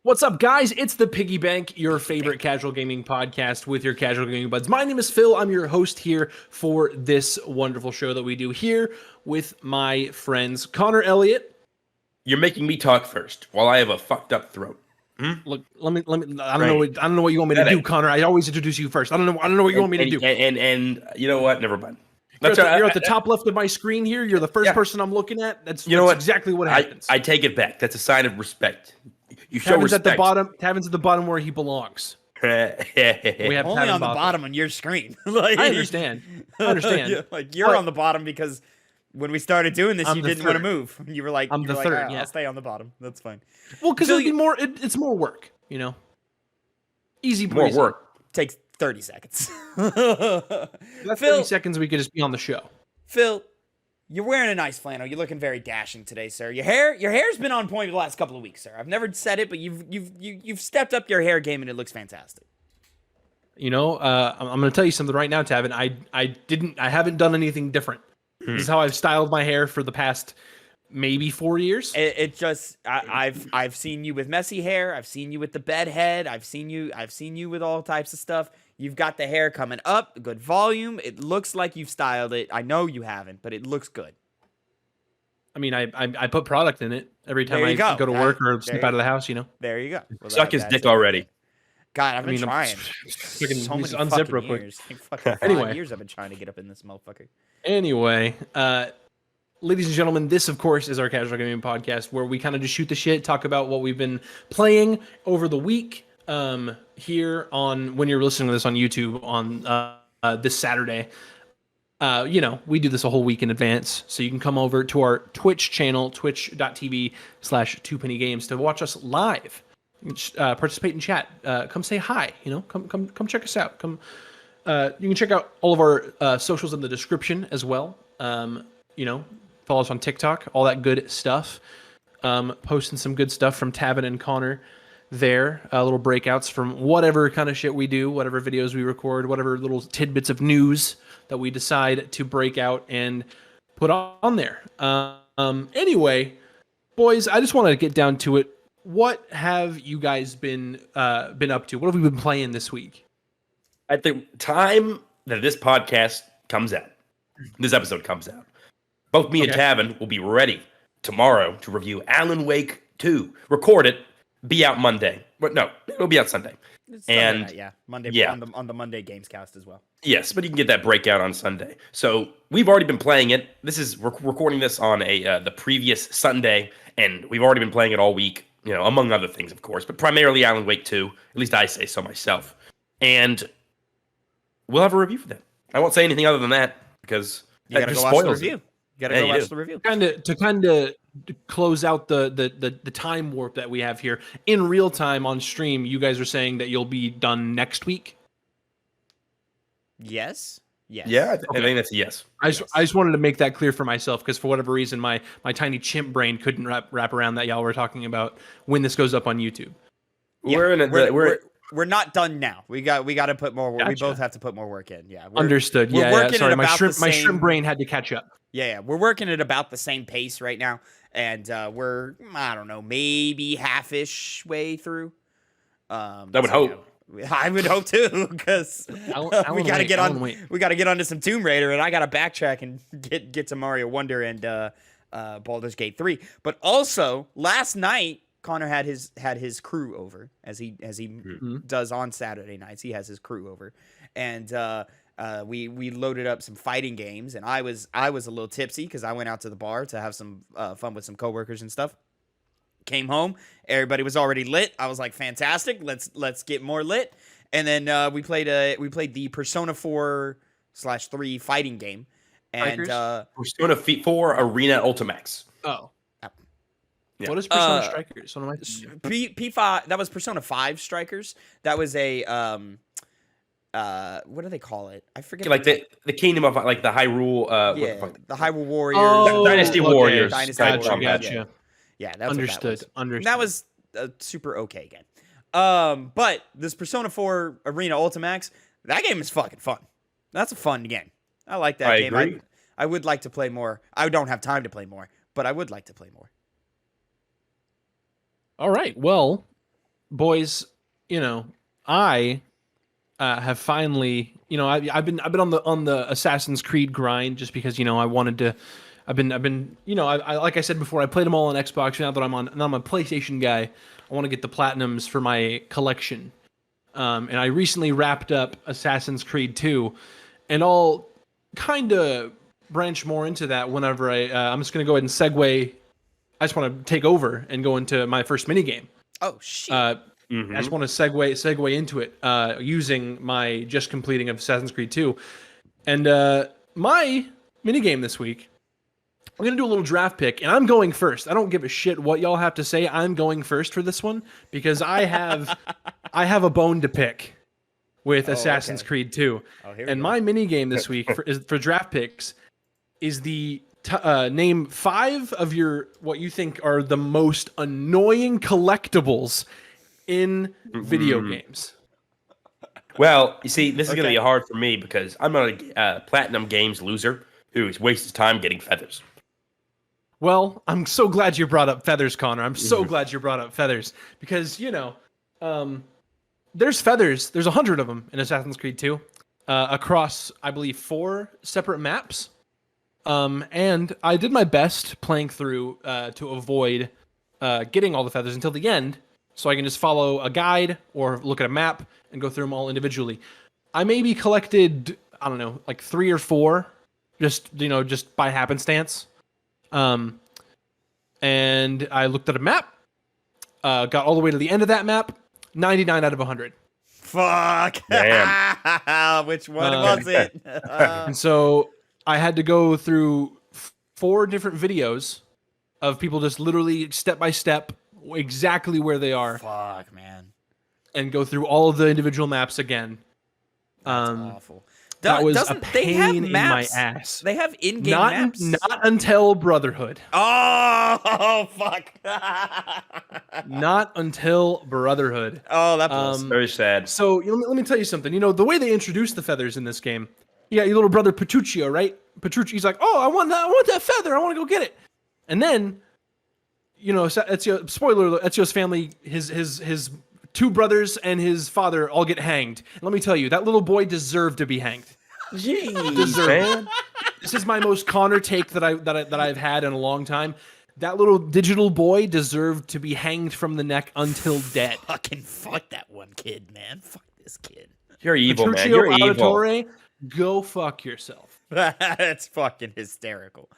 What's up, guys? It's the Piggy Bank, your favorite casual gaming podcast with your casual gaming buds. My name is Phil. I'm your host here for this wonderful show that we do here with my friends Connor Elliott. You're making me talk first while I have a fucked up throat. Look, let me. I don't know what you want me to do, Connor. I always introduce you first. I don't know what you want me to do. And you know what? Never mind. You're at the top left of my screen here. You're the first person I'm looking at. That's exactly what happens. I take it back. That's a sign of respect. You show Tavin's respect. at the bottom. Tavin's at the bottom where he belongs. We have only on the bottom on your screen. I understand. You're on the bottom because when we started doing this, you didn't want to move. You were like, I'm the third. I'll stay on the bottom. That's fine. Well, because it'll be more. It's more work. You know, easy breezy. More work takes 30 seconds. That's 30 seconds. We could just be on the show. Phil, you're wearing a nice flannel. You're looking very dashing today, sir. Your hair's been on point the last couple of weeks, sir. I've never said it, but you've stepped up your hair game and it looks fantastic. You know, I'm going to tell you something right now, Tavin. I haven't done anything different. This is how I've styled my hair for the past maybe 4 years. I've seen you with messy hair. I've seen you with the bed head. I've seen you with all types of stuff. You've got the hair coming up, good volume. It looks like you've styled it. I know you haven't, but it looks good. I mean, I put product in it every time I go to work or step out of the house, you know. There you go. Well, suck his dick already. God, I've been trying. So many unzip real quick. Anyway, years I've been trying to get up in this motherfucker. Anyway, ladies and gentlemen, this, of course, is our Casual Gaming Podcast where we kind of just shoot the shit, talk about what we've been playing over the week. Here on when you're listening to this on YouTube on this Saturday, you know, we do this a whole week in advance, so you can come over to our Twitch channel, twitch.tv/2pennygames to watch us live, participate in chat, come say hi, you know, come check us out. You can check out all of our socials in the description as well. You know, follow us on TikTok, all that good stuff. Posting some good stuff from Tavin and Connor there, little breakouts from whatever kind of shit we do, whatever videos we record, whatever little tidbits of news that we decide to break out and put on there. Anyway, boys, I just want to get down to it. What have you guys been up to? What have we been playing this week? At the time that this podcast comes out, this episode comes out, both me and Tavin will be ready tomorrow to review Alan Wake 2. Record it. Be out Monday. But no, it'll be out Sunday. Monday on the Monday Games Cast as well. Yes, but you can get that breakout on Sunday. So we've already been playing it. This is we're recording this on the previous Sunday, and we've already been playing it all week. You know, among other things, of course, but primarily Alan Wake 2. At least I say so myself. And we'll have a review for that. I won't say anything other than that because you gotta go watch the review. You gotta go watch the review. Kind of close out the time warp that we have here in real time on stream. You guys are saying that you'll be done next week. Yes. Yeah, I think that's a yes. I just wanted to make that clear for myself because for whatever reason my tiny chimp brain couldn't wrap around that y'all were talking about when this goes up on YouTube. Yeah, we're not done now. We got to put more work. Gotcha. We both have to put more work in. Yeah. Understood. Yeah. Sorry, my shrimp brain had to catch up. Yeah. We're working at about the same pace right now. And we're, I don't know, maybe half-ish way through. That would hope. Yeah, I would hope too, because we got to get on. We got to get onto some Tomb Raider, and I got to backtrack and get to Mario Wonder and Baldur's Gate 3. But also, last night Connor had his crew over, as he does on Saturday nights. He has his crew over, and we loaded up some fighting games, and I was a little tipsy because I went out to the bar to have some fun with some coworkers and stuff. Came home, everybody was already lit. I was like, fantastic, let's get more lit. And then we played the Persona 4/3 fighting game, and Persona 4 Arena Ultimax. Oh. Yeah. What is Persona Strikers? P5. That was Persona 5 Strikers. That was a what do they call it? I forget. Like the Kingdom of the Hyrule. The Hyrule Warriors. Dynasty Warriors. Dynasty Warriors. Gotcha. Yeah, that's understood. Understood. That was a super okay game. But this Persona 4 Arena Ultimax, that game is fucking fun. That's a fun game. I like that game. Agree. I would like to play more. I don't have time to play more, but I would like to play more. All right. Well, boys, I have finally, I've been on the Assassin's Creed grind just because I wanted to. I've been, I like I said before, I played them all on Xbox. Now that I'm a PlayStation guy, I want to get the platinums for my collection. And I recently wrapped up Assassin's Creed 2, and I'll kind of branch more into that whenever I'm just gonna go ahead and segue. I just want to take over and go into my first minigame. Oh shit! I just want to segue into it using my just completing of Assassin's Creed 2, and my minigame this week. I'm gonna do a little draft pick, and I'm going first. I don't give a shit what y'all have to say. I'm going first for this one because I have a bone to pick with Assassin's Creed 2. And my minigame this week for draft picks is the name 5 of what you think are the most annoying collectibles in video games. Well, you see, this is going to be hard for me because I'm not a Platinum Games loser who wastes his time getting feathers. Well, I'm so glad you brought up feathers, Connor. I'm so glad you brought up feathers because, there's feathers. There's 100 of them in Assassin's Creed 2 across, I believe, 4 separate maps. And I did my best playing through to avoid getting all the feathers until the end so I can just follow a guide or look at a map and go through them all individually. I maybe collected, I don't know, like 3 or 4 just by happenstance. And I looked at a map, got all the way to the end of that map, 99 out of 100. Fuck. Which one was it? And so I had to go through 4 different videos of people just literally step by step, exactly where they are. Fuck, man. And go through all of the individual maps again. That's awful. That was a pain in my ass. They have in-game maps? Not until Brotherhood. Oh, fuck. Not until Brotherhood. Oh, that was very sad. So let me tell you something. The way they introduce the feathers in this game, you got your little brother Petruchio, right? Petruchio's like, oh, I want that feather. I want to go get it. And then, Ezio's family, his 2 brothers and his father all get hanged. And let me tell you, that little boy deserved to be hanged. Jeez, man. This is my most Connor take that I've had in a long time. That little digital boy deserved to be hanged from the neck until dead. Fucking fuck that one kid, man. Fuck this kid. You're evil, Petruchio man. You're Auditore, evil. go fuck yourself. That's fucking hysterical.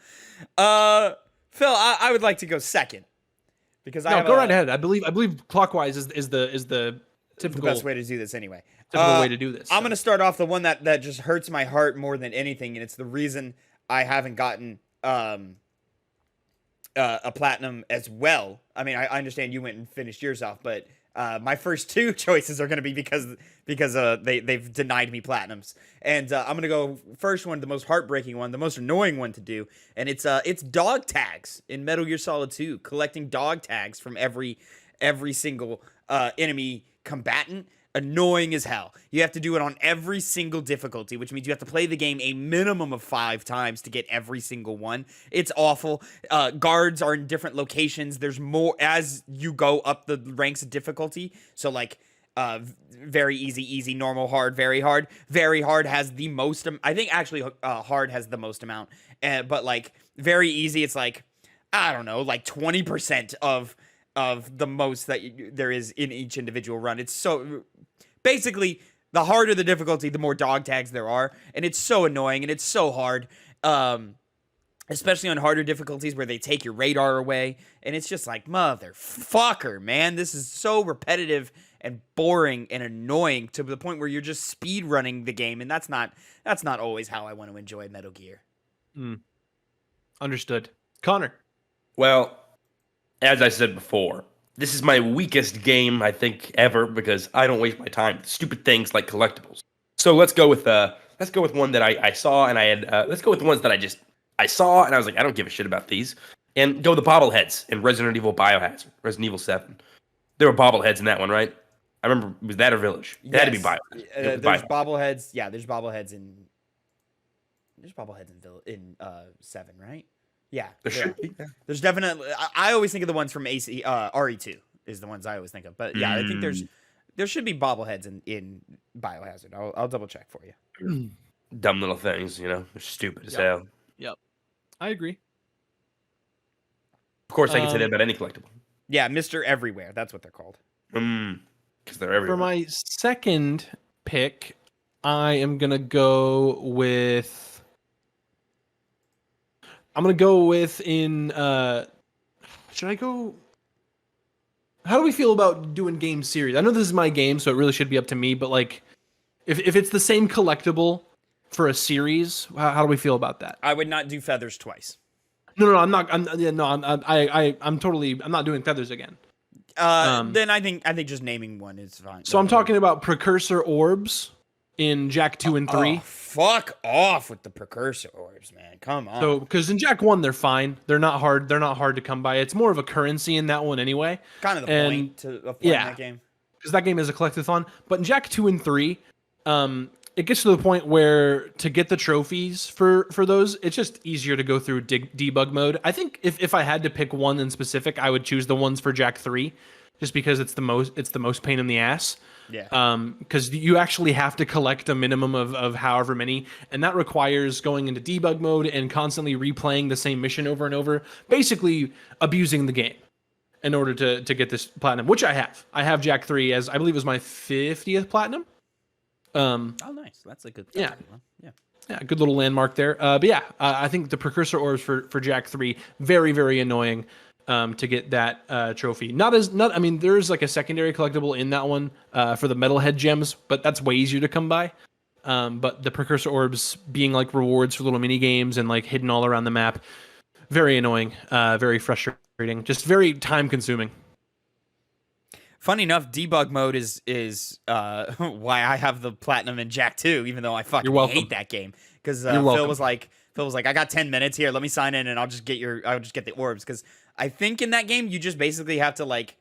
Phil, I would like to go second because go right ahead. I believe clockwise is the typical the best way to do this anyway. Typical way to do this. I'm gonna start off the one that just hurts my heart more than anything, and it's the reason I haven't gotten a platinum as well. I mean, I understand you went and finished yours off, but my first 2 choices are gonna be because they've denied me platinums, and I'm gonna go first one, the most heartbreaking one, the most annoying one to do, and it's dog tags in Metal Gear Solid 2, collecting dog tags from every single enemy combatant. Annoying as hell. You have to do it on every single difficulty, which means you have to play the game a minimum of 5 times to get every single one. It's awful. Guards are in different locations. There's more as you go up the ranks of difficulty. So like very easy, normal, hard, very hard. Very hard has the most. I think actually hard has the most amount. But like very easy, it's like, I don't know, like 20% of the most that there is in each individual run. It's so basically the harder the difficulty, the more dog tags there are, and it's so annoying and it's so hard, especially on harder difficulties where they take your radar away, and it's just like, motherfucker, man, this is so repetitive and boring and annoying to the point where you're just speed running the game, and that's not always how I want to enjoy Metal Gear. Understood. Connor. Well, as I said before, this is my weakest game, I think, ever, because I don't waste my time with stupid things like collectibles. So let's go with one that I saw, and I had let's go with the ones that I saw, and I was like, I don't give a shit about these, and go the bobbleheads in Resident Evil Biohazard, Resident Evil 7. There were bobbleheads in that one, right? I remember, was that a village? It had to be Biohazard. There's bobbleheads. Yeah, there's bobbleheads in 7, right? Yeah, there should be. Yeah. There's definitely. I always think of the ones from RE2 is the ones I always think of. But yeah, I think there should be bobbleheads in Biohazard. I'll double check for you. Dumb little things, They're stupid as hell. Yep. I agree. Of course, I can say that about any collectible. Yeah, Mr. Everywhere. That's what they're called. Because they're everywhere. For my second pick, I am gonna go with. I'm gonna go with in. Should I go? How do we feel about doing game series? I know this is my game, so it really should be up to me. But like, if it's the same collectible for a series, how do we feel about that? I would not do feathers twice. No, I'm not. I'm not doing feathers again. Then I think just naming one is fine. So I'm talking about precursor orbs in Jack 2 and 3. Oh, fuck off with the precursor orbs, man. Come on. So because in Jack 1 they're fine. They're not hard to come by. It's more of a currency in that one anyway. Kind of the point of that game. Because that game is a collectathon. But in Jack 2 and 3, it gets to the point where to get the trophies for those, it's just easier to go through debug mode. I think if I had to pick one in specific, I would choose the ones for Jack 3, just because it's the most pain in the ass. Yeah. Because you actually have to collect a minimum of however many, and that requires going into debug mode and constantly replaying the same mission over and over, basically abusing the game in order to get this platinum, which I have. I have Jack 3 as I believe was my 50th platinum. Oh, nice. That's a good. Yeah. One. Yeah, good little landmark there. But yeah, I think the precursor orbs for Jack 3 very, very annoying to get that trophy. I mean, there's like a secondary collectible in that one for the metalhead gems, but that's way easier to come by. But the precursor orbs being like rewards for little mini games and like hidden all around the map, very annoying, very frustrating, just very time consuming. Funny enough, debug mode is why I have the platinum in Jack 2, even though I fucking hate that game. Because Phil was like, I got 10 minutes here. Let me sign in, and I'll just get the orbs. Because I think in that game you just basically have to like,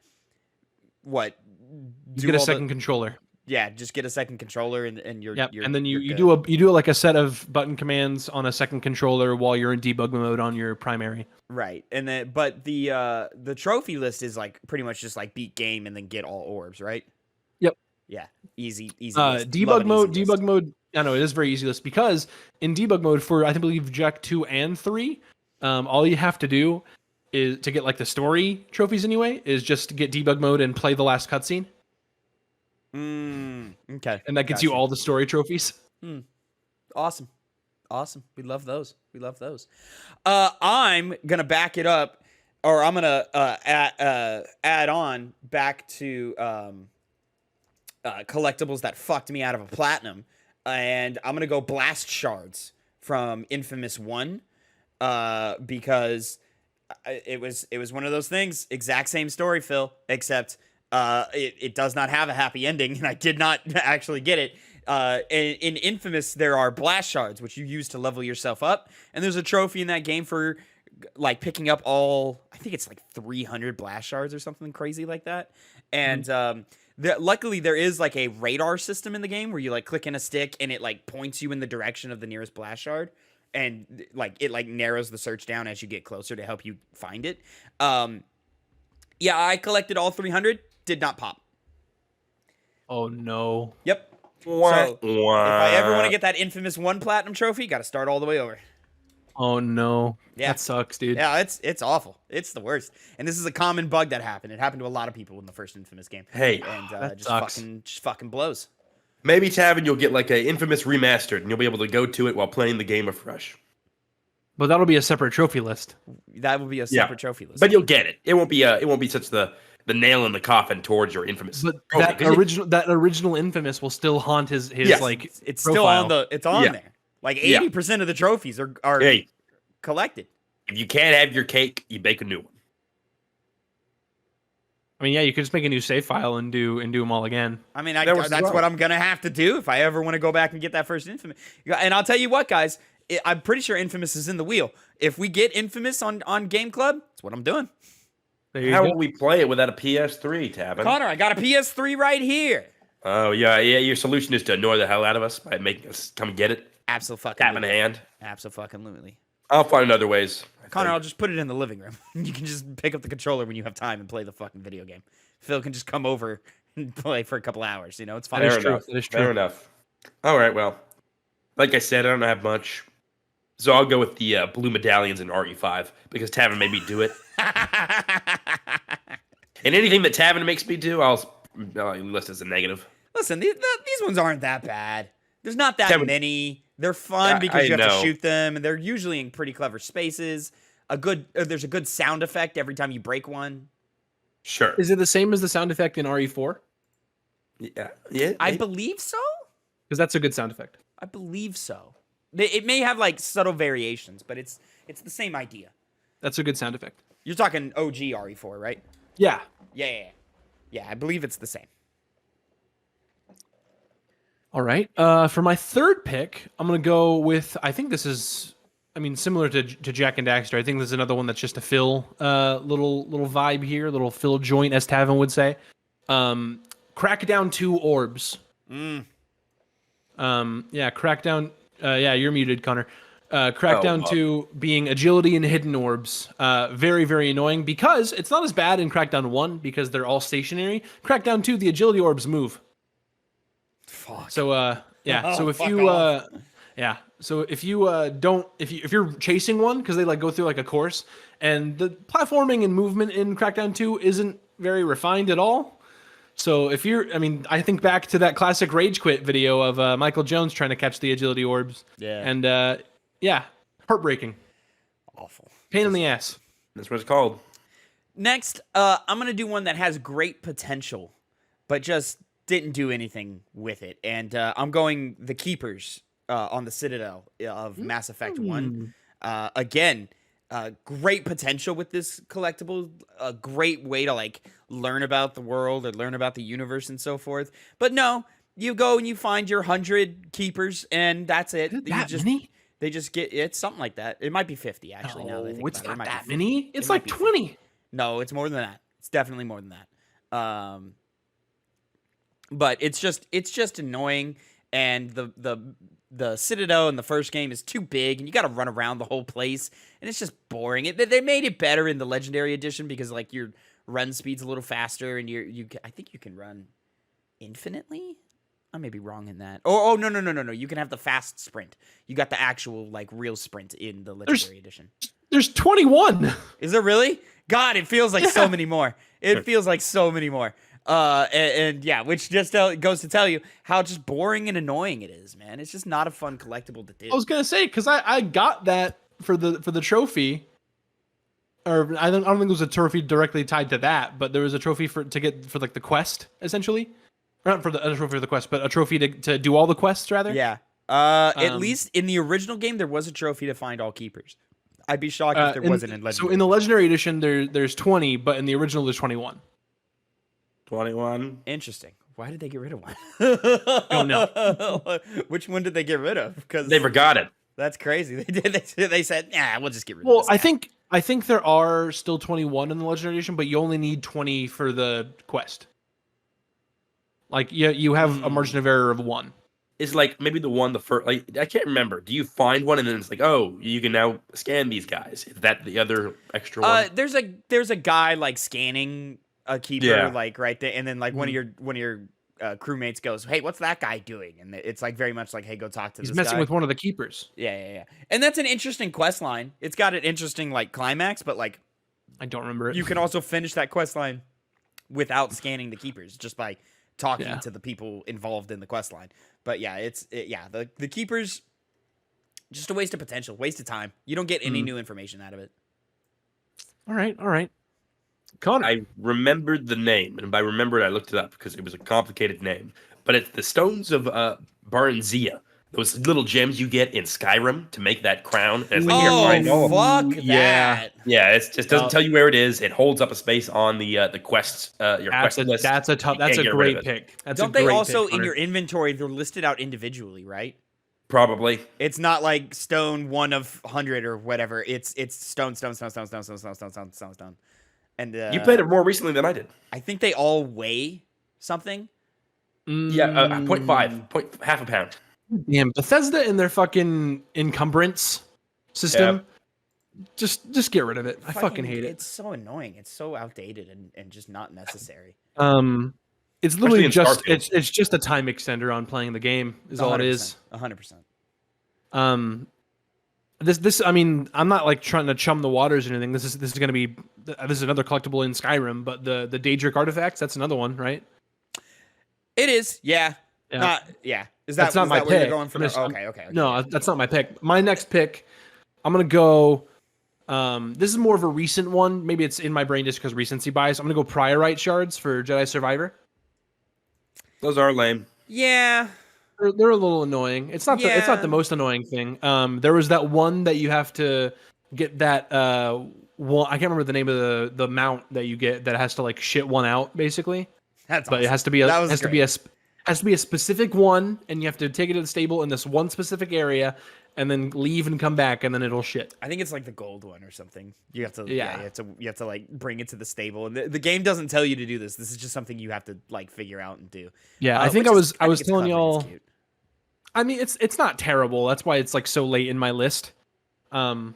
you get a second controller. Yeah, just get a second controller, and you're. Yep. And then you do like a set of button commands on a second controller while you're in debug mode on your primary. Right, and then but the trophy list is like pretty much just like beat game and then get all orbs, right? Yep. Yeah, easy. Debug mode. I know it is very easy list because in debug mode for I believe Jack 2 and 3, all you have to do is to get like the story trophies anyway is just to get debug mode and play the last cutscene. Okay. And that gets you all the story trophies. Awesome. We love those. I'm gonna back it up, or I'm gonna add on back to collectibles that fucked me out of a platinum, and I'm gonna go blast shards from Infamous 1, because it was one of those things. Exact same story, Phil, except it does not have a happy ending, and I did not actually get it. In Infamous, there are blast shards, which you use to level yourself up, and there's a trophy in that game for like picking up I think it's like 300 blast shards or something crazy like that. And luckily there is like a radar system in the game where you like click in a stick and it like points you in the direction of the nearest blast shard, and like it like narrows the search down as you get closer to help you find it. Yeah, I collected all 300. Did not pop. Oh no. Yep. So if I ever want to get that Infamous 1 platinum trophy, got to start all the way over. Oh no. Yeah. That sucks, dude. Yeah, it's awful. It's the worst. And this is a common bug that happened. It happened to a lot of people in the first Infamous game. Hey, and just fucking blows. Maybe, Tavin, you'll get like a Infamous remastered, and you'll be able to go to it while playing the game afresh. But that'll be a separate trophy list. That will be a separate trophy list. But you'll get it. It won't be such the nail in the coffin towards your Infamous. But that original Infamous will still haunt his like it's profile. Still on there. Like 80% of the trophies are collected. If you can't have your cake, you bake a new one. I mean, yeah, you could just make a new save file and do them all again. I mean, that's what I'm gonna have to do if I ever want to go back and get that first Infamous. And I'll tell you what, guys, I'm pretty sure Infamous is in the wheel. If we get Infamous on Game Club, that's what I'm doing. How will we play it without a PS3, Tavin? Connor, I got a PS3 right here. Oh, yeah. Your solution is to annoy the hell out of us by making us come get it? Absolutely. Tap in hand? Absolutely. I'll find other ways. Connor, I'll just put it in the living room. You can just pick up the controller when you have time and play the fucking video game. Phil can just come over and play for a couple hours. It's fine. Fair enough. Fair enough. All right, well, like I said, I don't have much. So I'll go with the blue medallions in RE5 because Tavin made me do it. And anything that Tavin makes me do, I'll list as a negative. Listen, these ones aren't that bad. There's not that many. They're fun because you have to shoot them, and they're usually in pretty clever spaces. There's a good sound effect every time you break one. Sure. Is it the same as the sound effect in RE4? Yeah. I believe so. Because that's a good sound effect. I believe so. It may have like subtle variations, but it's the same idea. That's a good sound effect. You're talking OG RE4, right? Yeah. Yeah, I believe it's the same. All right. For my third pick, I'm going to go with, I think this is, similar to Jack and Daxter. I think this is another one that's just a Phil little vibe here, little Phil joint, as Tavin would say. Crackdown 2 orbs. Crackdown. You're muted, Connor. Crackdown 2 being agility and hidden orbs. Very, very annoying because it's not as bad in Crackdown 1 because they're all stationary. Crackdown 2, the agility orbs move. Fuck. So, so if you, so if you're chasing one, because they like go through like a course, and the platforming and movement in Crackdown 2 isn't very refined at all. So if you're, I think back to that classic Rage Quit video of Michael Jones trying to catch the agility orbs. Yeah. And heartbreaking. Awful. Pain in the ass. That's what it's called. Next, I'm going to do one that has great potential, but just didn't do anything with it. And I'm going the Keepers on the Citadel of Mass Effect 1. Again, great potential with this collectible. A great way to like learn about the world or learn about the universe and so forth. But no, you go and you find your 100 Keepers, and that's it. Many? They just get it's something like that. It might be 50 actually. No, now that I think it's about not it. that many. It's like 20. No, it's more than that. It's definitely more than that. But it's just annoying, and the Citadel in the first game is too big, and you got to run around the whole place, and it's just boring. They made it better in the Legendary Edition because like your run speed's a little faster, and I think you can run infinitely. I may be wrong in that. Oh no! You can have the fast sprint. You got the actual like real sprint in the Legendary Edition. There's 21. Is there really? God, it feels like so many more. It feels like so many more. Which just goes to tell you how just boring and annoying it is, man. It's just not a fun collectible to do. I was gonna say because I got that for the trophy, or I don't think it was a trophy directly tied to that, but there was a trophy to get for like the quest essentially, or not for a trophy for the quest, but a trophy to do all the quests rather. Yeah. At least in the original game, there was a trophy to find all keepers. I'd be shocked if there wasn't in Legendary. So in the Legendary Edition, there's 20, but in the original there's 21. 21. Interesting. Why did they get rid of one? Oh no. Which one did they get rid of? Because they forgot it. That's crazy. They did. They said, "Nah, we'll just get rid of it." Well, I think there are still 21 in the Legendary Edition, but you only need 20 for the quest. Like you have a margin of error of 1. It's like maybe the first, like I can't remember. Do you find one and then it's like, oh, you can now scan these guys? Is that the other extra one? There's a guy like scanning a keeper like right there, and then like one of your crewmates goes, "Hey, what's that guy doing?" And it's like very much like, "Hey, go talk to this guy." He's messing with one of the keepers. Yeah. And that's an interesting quest line. It's got an interesting like climax, but like I don't remember it. You can also finish that quest line without scanning the keepers, just by talking to the people involved in the quest line. But yeah, the keepers, just a waste of potential, waste of time. You don't get any new information out of it. All right. Connor. I remembered the name, and by remembered, I looked it up because it was a complicated name. But it's the Stones of Baranzia. Those little gems you get in Skyrim to make that crown. And it's like, fuck that. Yeah, it just doesn't tell you where it is. It holds up a space on the quests, your quest list. That's a great pick. Don't they also, in your inventory, they're listed out individually, right? Probably. It's not like stone 1 of 100 or whatever. It's stone. And you played it more recently than I did. I think they all weigh something. Yeah, 0.5, half a pound. Damn, Bethesda and their fucking encumbrance system. Yeah. Just get rid of it. I fucking hate it. It's so annoying. It's so outdated and just not necessary. It's Especially literally in just Starfield. it's just a time extender on playing the game is all it is. 100%. This I mean, I'm not like trying to chum the waters or anything. This is going to be this is another collectible in Skyrim, but the Daedric artifacts, that's another one, right? It is, yeah. Yeah. Is That's not my where pick. you're going for? Okay. No, Yeah. that's not my pick. My next pick, I'm gonna go. This is more of a recent one. Maybe it's in my brain just because recency bias. I'm gonna go Priorite shards for Jedi Survivor. Those are lame. Yeah. They're a little annoying. It's not the most annoying thing. There was that one that you have to get that one. I can't remember the name of the mount that you get that has to like shit one out basically. That's but awesome. It has to be a specific one, and you have to take it to the stable in this one specific area, and then leave and come back, and then it'll shit. I think it's like the gold one or something. You have to, you have to like bring it to the stable, and the game doesn't tell you to do this. This is just something you have to like figure out and do. Yeah, I think I was telling y'all. I mean, it's not terrible. That's why it's like so late in my list. But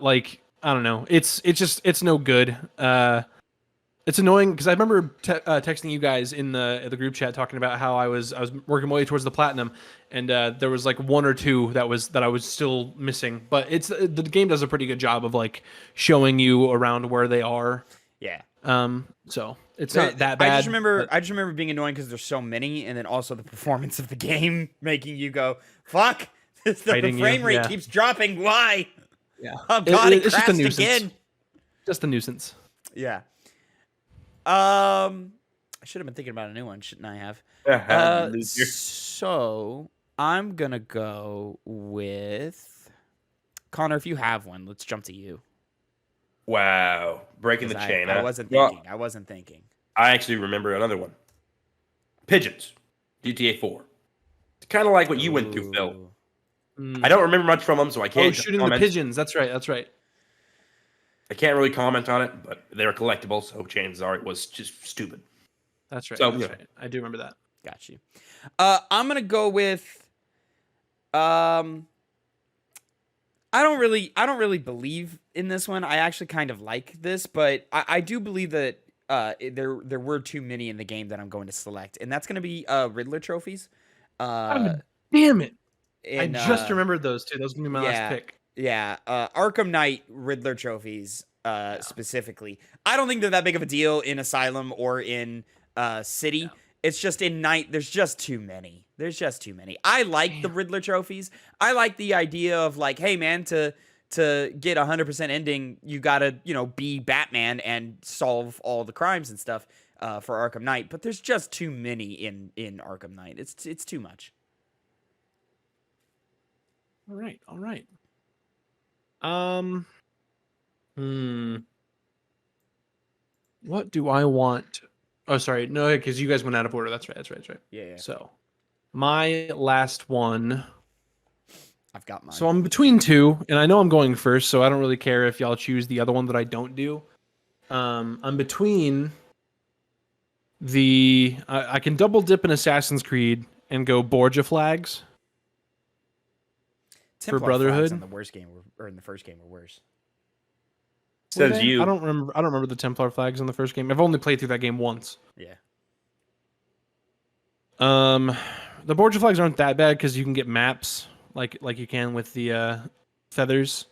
like I don't know, it's no good. It's annoying because I remember texting you guys in the group chat talking about how I was working my way towards the platinum, and there was like one or two that I was still missing. But the game does a pretty good job of like showing you around where they are. Yeah. So it's not that bad. I just remember being annoying because there's so many, and then also the performance of the game making you go, "Fuck!" the frame rate keeps dropping. Why? Yeah. Oh God, it crashed just a nuisance. again. Just a nuisance. Yeah. I should have been thinking about a new one, shouldn't I have? So I'm gonna go with Connor. If you have one, let's jump to you. Wow, breaking the chain. I wasn't thinking. I wasn't thinking. I actually remember another one. Pigeons, GTA 4. It's kind of like what you went through, Phil. I don't remember much from them, so I can't. Shooting the pigeons. That's right. That's right. I can't really comment on it, but they're collectibles, so chances are it was just stupid. That's right. So, that's right. I do remember that. Got you. I'm gonna go with. I don't really believe in this one. I actually kind of like this, but I do believe that there were too many in the game that I'm going to select, and that's gonna be Riddler trophies. Damn it! I just remembered those two. Those would be my last pick. Yeah, Arkham Knight Riddler trophies specifically. I don't think they're that big of a deal in Asylum or in City. Yeah. It's just in Night, there's just too many. I like the Riddler trophies. I like the idea of like, hey man, to get 100% ending, you gotta, be Batman and solve all the crimes and stuff for Arkham Knight. But there's just too many in Arkham Knight. It's too much. All right. What do I want? Oh, sorry. No, because you guys went out of order. That's right. Yeah. So, my last one. I've got mine. So I'm between two, and I know I'm going first, so I don't really care if y'all choose the other one that I don't do. I'm between I can double dip in Assassin's Creed and go Borgia flags. Templar for Brotherhood. Flags in the worst game or in the first game were worse. Says you. I don't remember the Templar flags in the first game. I've only played through that game once. Yeah. The Borgia flags aren't that bad because you can get maps like you can with the feathers,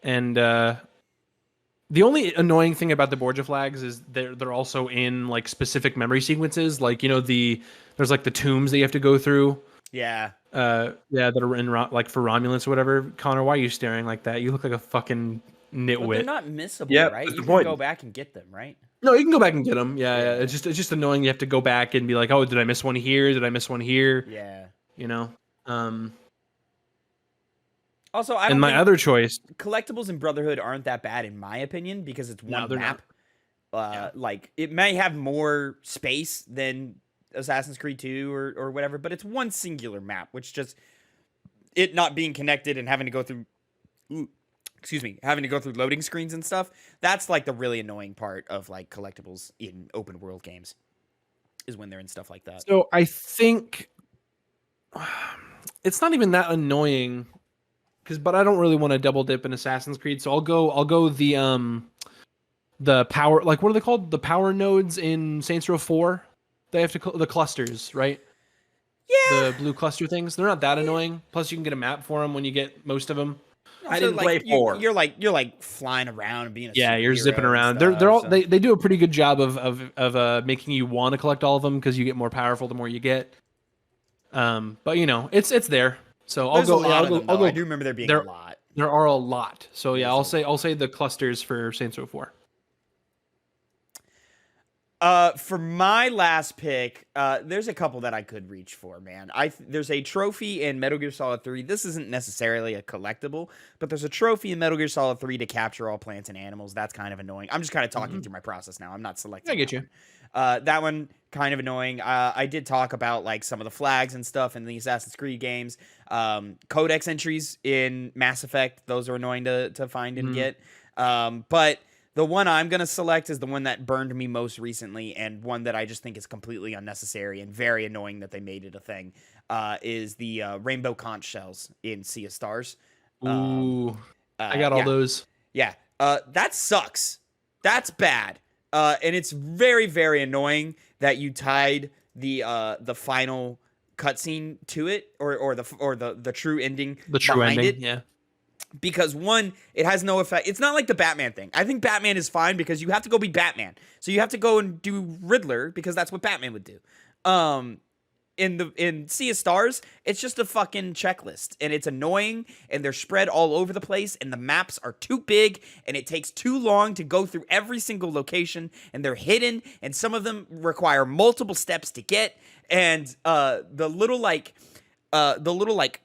and the only annoying thing about the Borgia flags is they're also in like specific memory sequences. Like there's like the tombs that you have to go through. Yeah. That are in like for Romulans or whatever. Connor, why are you staring like that? You look like a fucking nitwit. But they're not missable, right? You can go back and get them, right? No, you can go back and get them. Yeah. It's just annoying. You have to go back and be like, oh, did I miss one here? Did I miss one here? Yeah. Also, I don't and my think other choice, Collectibles and Brotherhood aren't that bad in my opinion because it's one map. Yeah. Like it may have more space than Assassin's Creed 2 or whatever, but it's one singular map, which just it not being connected and having to go through loading screens and stuff. That's like the really annoying part of like Collectibles in open world games is when they're in stuff like that. So I think it's not even that annoying but I don't really want to double dip in Assassin's Creed, so I'll go the the power, like what are they called? The power nodes in Saints Row 4. They have to the clusters, right? Yeah. The blue cluster things. They're not that annoying. Plus, you can get a map for them when you get most of them. I didn't play 4. You're like flying around and being a you're zipping around. Stuff, they're all so. they do a pretty good job of making you want to collect all of them because you get more powerful the more you get. But it's there. So I'll go. I do remember there being a lot. There are a lot. So yeah, I'll say the clusters for Saints Row 4. For my last pick, there's a couple that I could reach for, man. There's a trophy in Metal Gear Solid 3. This isn't necessarily a collectible, but there's a trophy in Metal Gear Solid 3 to capture all plants and animals. That's kind of annoying. I'm just kind of talking through my process now. I'm not selecting. I get you. That one kind of annoying. I did talk about like some of the flags and stuff in the Assassin's Creed games. Codex entries in Mass Effect, those are annoying to find and get. But the one I'm going to select is the one that burned me most recently, and one that I just think is completely unnecessary and very annoying that they made it a thing, is the rainbow conch shells in Sea of Stars. Ooh, I got all those. Yeah, that sucks. That's bad. And it's very, very annoying that you tied the final cutscene to it, or the true ending. The true behind ending, it. yeah. Because one, it has no effect. It's not like the Batman thing. I think Batman is fine because you have to go be Batman. So you have to go and do Riddler because that's what Batman would do. In Sea of Stars, it's just a fucking checklist, and it's annoying, and they're spread all over the place, and the maps are too big, and it takes too long to go through every single location, and they're hidden, and some of them require multiple steps to get, and the little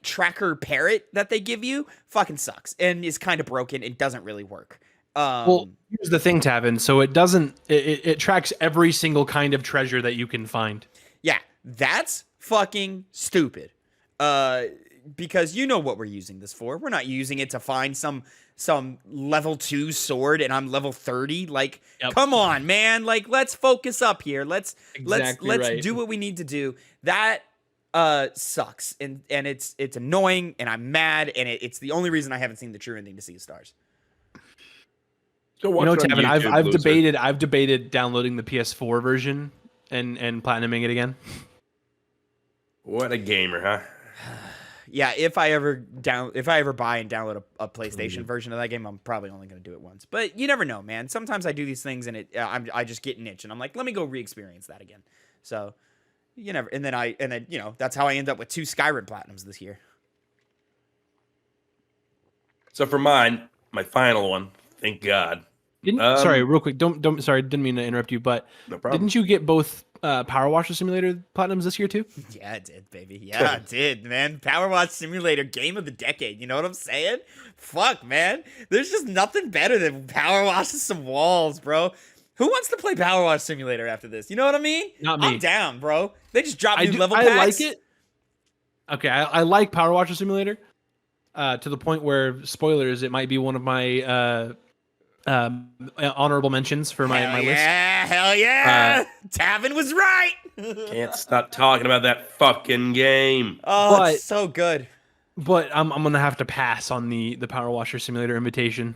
tracker parrot that they give you fucking sucks and is kind of broken. It doesn't really work. Well, here's the thing, Tavin. So it doesn't. It tracks every single kind of treasure that you can find. Yeah, that's fucking stupid. Because you know what we're using this for. We're not using it to find some level 2 sword and I'm level 30. Like, Come on, man. Like, let's focus up here. Let's do what we need to do. That sucks, and it's annoying, and I'm mad, and it's the only reason I haven't seen the true ending to Sea of Stars. So Tavin, I've debated downloading the PS4 version and platinuming it again. What a gamer, huh? Yeah, if I ever buy and download a PlayStation version of that game, I'm probably only going to do it once. But you never know, man. Sometimes I do these things and I just get an itch, and I'm like, let me go re-experience that again. So you never, and then that's how I end up with 2 Skyrim platinums this year. So for mine, my final one, thank God. Sorry, real quick. Sorry, didn't mean to interrupt you, but no problem. Didn't you get both Power Washer Simulator platinums this year too? Yeah, I did, baby. Yeah, I did, man. Power Wash Simulator game of the decade. You know what I'm saying? Fuck, man. There's just nothing better than power washing some walls, bro. Who wants to play Power Wash Simulator after this? You know what I mean? Not me. I'm down, bro. They just dropped new level packs. I like it. Okay, I like Power Washer Simulator to the point where, spoilers, it might be one of my honorable mentions for my list. Hell yeah! Tavin was right. Can't stop talking about that fucking game. Oh, it's so good. But I'm gonna have to pass on the Power Washer Simulator invitation.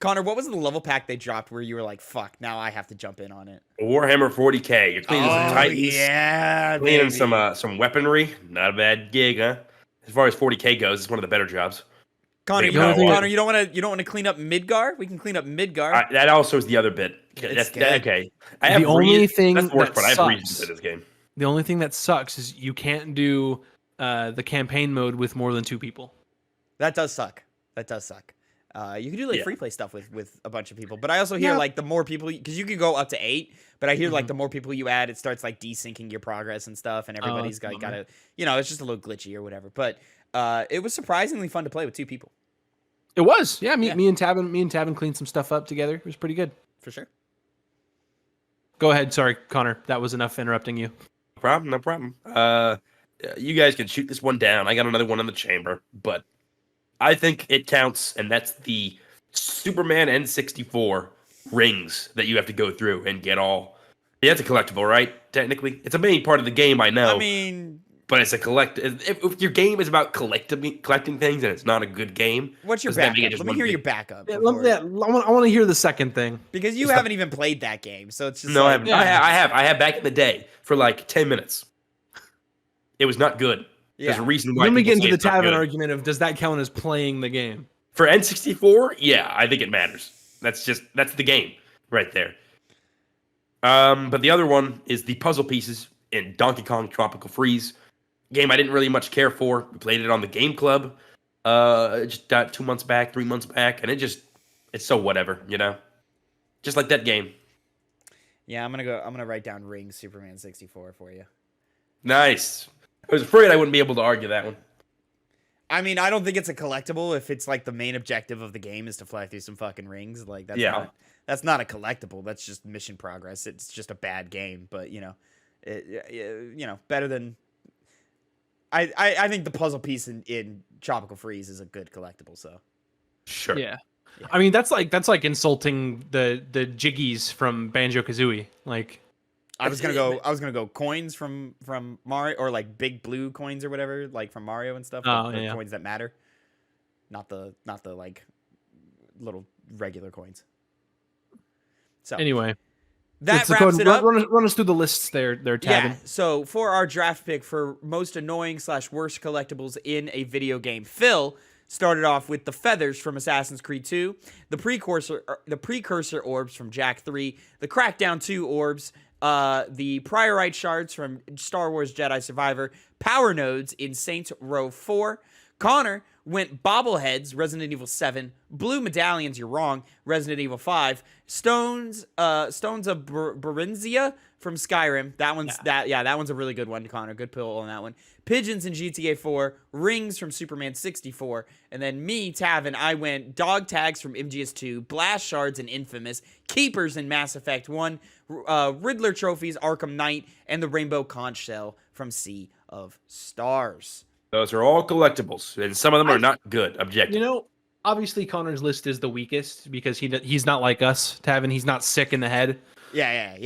Connor, what was the level pack they dropped where you were like, "Fuck, now I have to jump in on it"? Warhammer 40K. You're cleaning some Titans. Yeah, cleaning some weaponry. Not a bad gig, huh? As far as 40K goes, it's one of the better jobs. Connor, you don't want to clean up Midgar? We can clean up Midgar. That also is the other bit. Okay. I have the only thing that's the worst that part. sucks, I have reasons for this game. The only thing that sucks is you can't do the campaign mode with more than 2 people. That does suck. You can do free play stuff with a bunch of people, but I also hear like the more people, because you can go up to 8, but I hear like the more people you add, it starts like desyncing your progress and stuff, and everybody's got to, it's just a little glitchy or whatever. But it was surprisingly fun to play with 2 people. It was, me and Tavin cleaned some stuff up together. It was pretty good, for sure. Go ahead, sorry, Connor. That was enough interrupting you. No problem. You guys can shoot this one down. I got another one in the chamber, but I think it counts, and that's the Superman N64 rings that you have to go through and get all. Yeah, it's a collectible, right? Technically, it's a main part of the game. I know. I mean, But it's a collect. If your game is about collecting things and it's not a good game, what's your backup? Let me hear your backup. I want to hear the second thing because you haven't even played that game, so it's just no. Like, I have back in the day for like 10 minutes. It was not good. There's a reason why. Then we get into the Tavin argument of does that count as playing the game for N64? Yeah, I think it matters. That's the game right there. But the other one is the puzzle pieces in Donkey Kong Tropical Freeze. Game I didn't really much care for. We played it on the Game Club just 2 months back, 3 months back, and it's so whatever, just like that game. Yeah, I'm gonna write down Rings Superman 64 for you. Nice. I was afraid I wouldn't be able to argue that one. I mean, I don't think it's a collectible if it's like the main objective of the game is to fly through some fucking rings. Like that's not a collectible. That's just mission progress. It's just a bad game, but better than. I think the puzzle piece in Tropical Freeze is a good collectible. So, sure. Yeah. I mean that's like insulting the Jiggies from Banjo-Kazooie. Like, I was gonna go coins from Mario, or like big blue coins or whatever, like from Mario and stuff. Coins that matter, not the like little regular coins. So anyway. That wraps it up. Run us through the lists there, Tavin. Yeah, so for our draft pick for most annoying / worst collectibles in a video game, Phil started off with the feathers from Assassin's Creed 2, the precursor orbs from Jak 3, the Crackdown 2 orbs, the Priorite shards from Star Wars Jedi Survivor, power nodes in Saints Row 4. Connor went bobbleheads, Resident Evil 7, blue medallions, you're wrong, Resident Evil 5, stones of Berenzia from Skyrim. That one's a really good one, Connor. Good pull on that one. Pigeons in GTA 4, rings from Superman 64, and then me, Tavin, I went dog tags from MGS2, blast shards in Infamous, keepers in Mass Effect 1, Riddler trophies, Arkham Knight, and the rainbow conch shell from Sea of Stars. Those are all collectibles, and some of them are not good, objectively. Obviously Connor's list is the weakest because he's not like us, Tavin. He's not sick in the head. Yeah.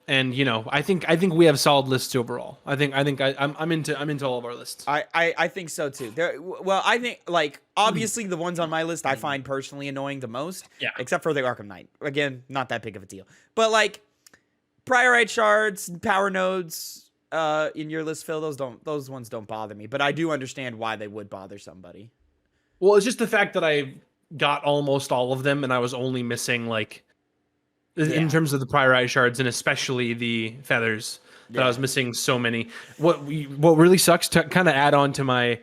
And I think we have solid lists overall. I'm into all of our lists. I think so too. I think like obviously the ones on my list I find personally annoying the most. Yeah. Except for the Arkham Knight. Again, not that big of a deal. But like Priorite shards, power nodes. In your list, Phil, those ones don't bother me, but I do understand why they would bother somebody. Well, it's just the fact that I got almost all of them, and I was only missing in terms of the Priorite shards, and especially the feathers, that I was missing so many. What really sucks, to kind of add on to my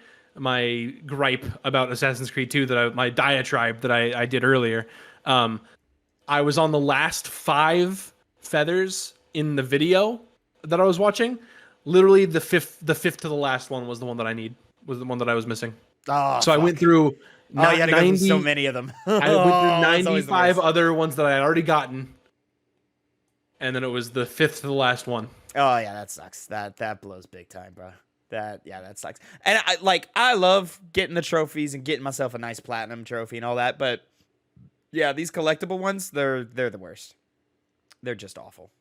gripe about Assassin's Creed 2, my diatribe that I did earlier. I was on the last 5 feathers in the video that I was watching. Literally the fifth to the last one was the one that was the one that I was missing. Oh, so I went through 90, so many of them. I went through 95 other ones that I had already gotten. And then it was the 5th to the last one. Oh yeah, that sucks. That blows big time, bro. That sucks. And I love getting the trophies and getting myself a nice platinum trophy and all that, but yeah, these collectible ones, they're the worst. They're just awful.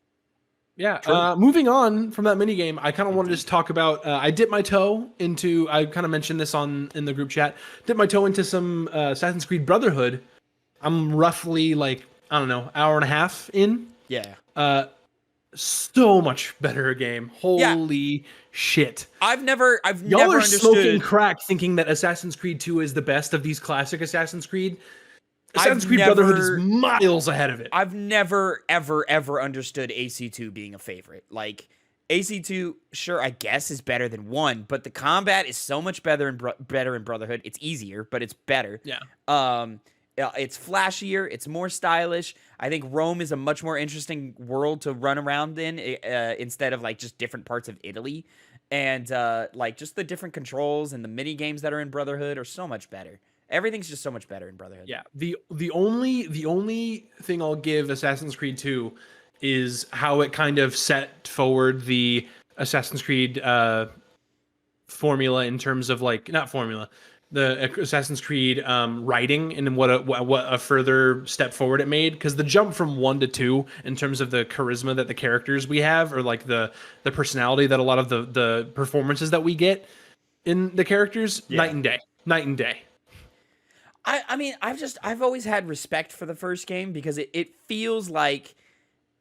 Yeah. Moving on from that minigame, I kind of wanted to just talk about. I dipped my toe into. I kind of mentioned this in the group chat. Dipped my toe into some Assassin's Creed Brotherhood. I'm roughly hour and a half in. Yeah. So much better game. Holy shit! I've never Y'all are understood. Smoking crack, thinking that Assassin's Creed 2 is the best of these classic Assassin's Creed. Assassin's Creed Brotherhood is miles ahead of it. I've never, ever understood AC2 being a favorite. Like, AC2, sure, I guess, is better than 1, but the combat is so much better in Brotherhood. It's easier, but it's better. Yeah. It's flashier. It's more stylish. I think Rome is a much more interesting world to run around in instead of, just different parts of Italy. And, just the different controls and the mini games that are in Brotherhood are so much better. Everything's just so much better in Brotherhood. Yeah. The only thing I'll give Assassin's Creed 2 is how it kind of set forward the Assassin's Creed formula in terms of not formula, the Assassin's Creed writing and what a further step forward it made, because the jump from 1 to 2 in terms of the charisma that the characters we have, or like the personality that a lot of the performances that we get in the characters, night and day. I mean, I've always had respect for the first game because it feels like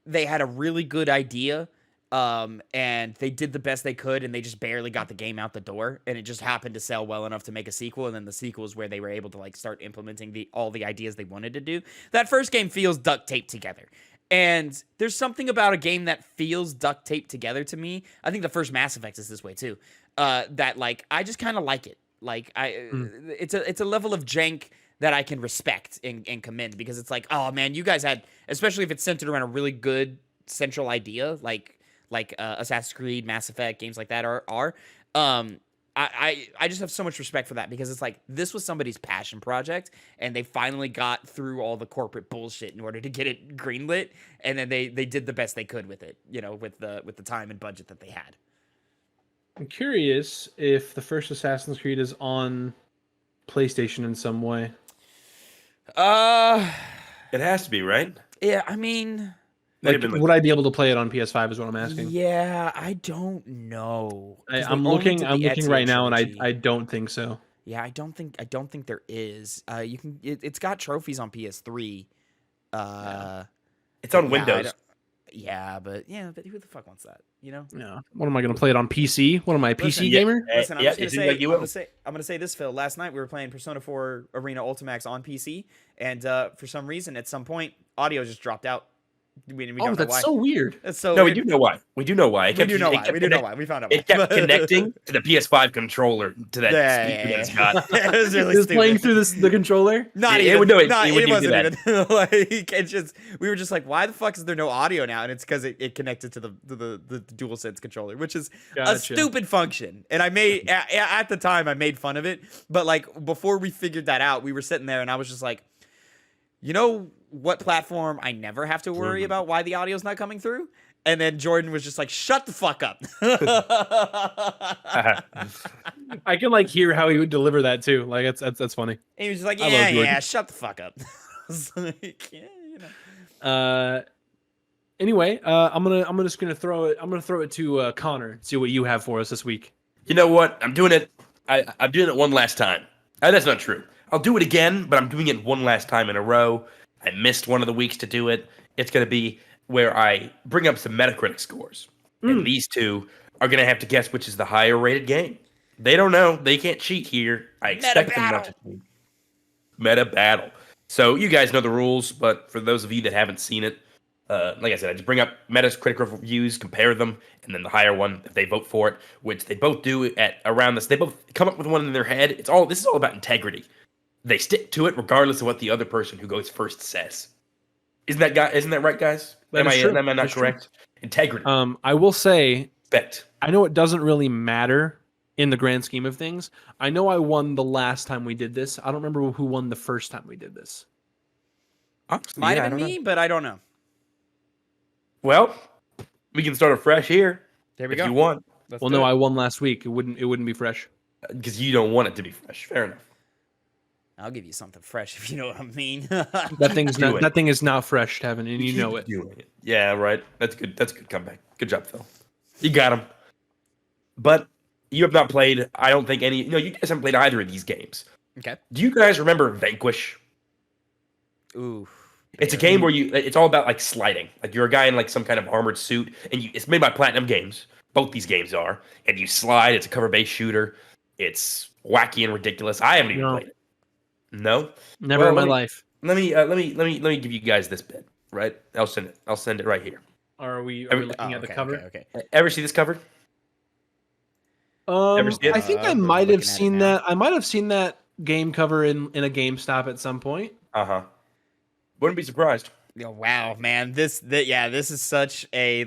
they had a really good idea, and they did the best they could, and they just barely got the game out the door, and it just happened to sell well enough to make a sequel, and then the sequel is where they were able to like start implementing all the ideas they wanted to do. That first game feels duct taped together. And there's something about a game that feels duct taped together to me. I think the first Mass Effect is this way too. That like I just kind of like it. Like it's a level of jank that I can respect and commend, because it's like, oh man, you guys had, especially if it's centered around a really good central idea, like Assassin's Creed, Mass Effect, games like that are. I just have so much respect for that, because it's like this was somebody's passion project, and they finally got through all the corporate bullshit in order to get it greenlit, and then they did the best they could with it, with the time and budget that they had. I'm curious if the first Assassin's Creed is on PlayStation in some way. It has to be, right? Yeah, I mean, like, would I be able to play it on PS5 is what I'm asking. Yeah, I don't know. I'm looking right now, and I don't think so. Yeah, I don't think there is. It's got trophies on PS3. It's on Windows. Yeah, but who the fuck wants that? Yeah. What am I going to play it on PC? What am I, a PC gamer? Listen, I'm gonna say this, Phil. Last night we were playing Persona 4 Arena Ultimax on PC, and for some reason, at some point, audio just dropped out. We don't know that's why. so weird. That's so no, weird. we do know why. We do know why. We do know why. We found out why. It kept connecting to the PS5 controller to that speaker that it's got. It was really stupid. Playing through the controller? It wasn't even. Like, it's just, we were just like, why the fuck is there no audio now? And it's because it connected to the DualSense controller, which is a stupid function. And I made, at the time, I made fun of it. But like, before we figured that out, we were sitting there and I was just like, what platform I never have to worry about why the audio's not coming through? And then Jordan was just like, shut the fuck up. I can like hear how he would deliver that too. Like that's funny. And he was just like, yeah, shut the fuck up. I was like, Anyway, I'm just gonna throw it to Connor. See what you have for us this week. You know what? I'm doing it. I'm doing it one last time. That's not true. I'll do it again, but I'm doing it one last time in a row. I missed one of the weeks to do it. It's going to be where I bring up some Metacritic scores. And these two are going to have to guess which is the higher rated game. They don't know. They can't cheat here. I expect them not to cheat. Meta battle. So you guys know the rules, but for those of you that haven't seen it, like I said, I just bring up Metacritic reviews, compare them, and then the higher one, if they vote for it, which they both do at around this. They both come up with one in their head. This is all about integrity. They stick to it regardless of what the other person who goes first says. Isn't that right, guys? Am I not correct? True. Integrity. I will say, respect. I know it doesn't really matter in the grand scheme of things. I know I won the last time we did this. I don't remember who won the first time we did this. Might have been me, but I don't know. Well, we can start afresh here. There we go. If you want. No, I won last week. It wouldn't be fresh. Because you don't want it to be fresh. Fair enough. I'll give you something fresh if you know what I mean. That thing is not fresh, Tavin, and you know it. Yeah, right. That's good. That's a good comeback. Good job, Phil. You got him. But you have not played, I don't think any. No, you guys haven't played either of these games. Okay. Do you guys remember Vanquish? Ooh. It's a game where it's all about like sliding. Like you're a guy in like some kind of armored suit, and it's made by Platinum Games. Both these games are, and you slide. It's a cover-based shooter. It's wacky and ridiculous. I haven't even played it. No, never in my life. Let me give you guys this bit. Right, I'll send it right here. Are we looking at the cover? Okay. Ever see this cover? Ever see it? I think I might have seen that. I might have seen that game cover in a GameStop at some point. Wouldn't be surprised. Oh, wow, man! This is such a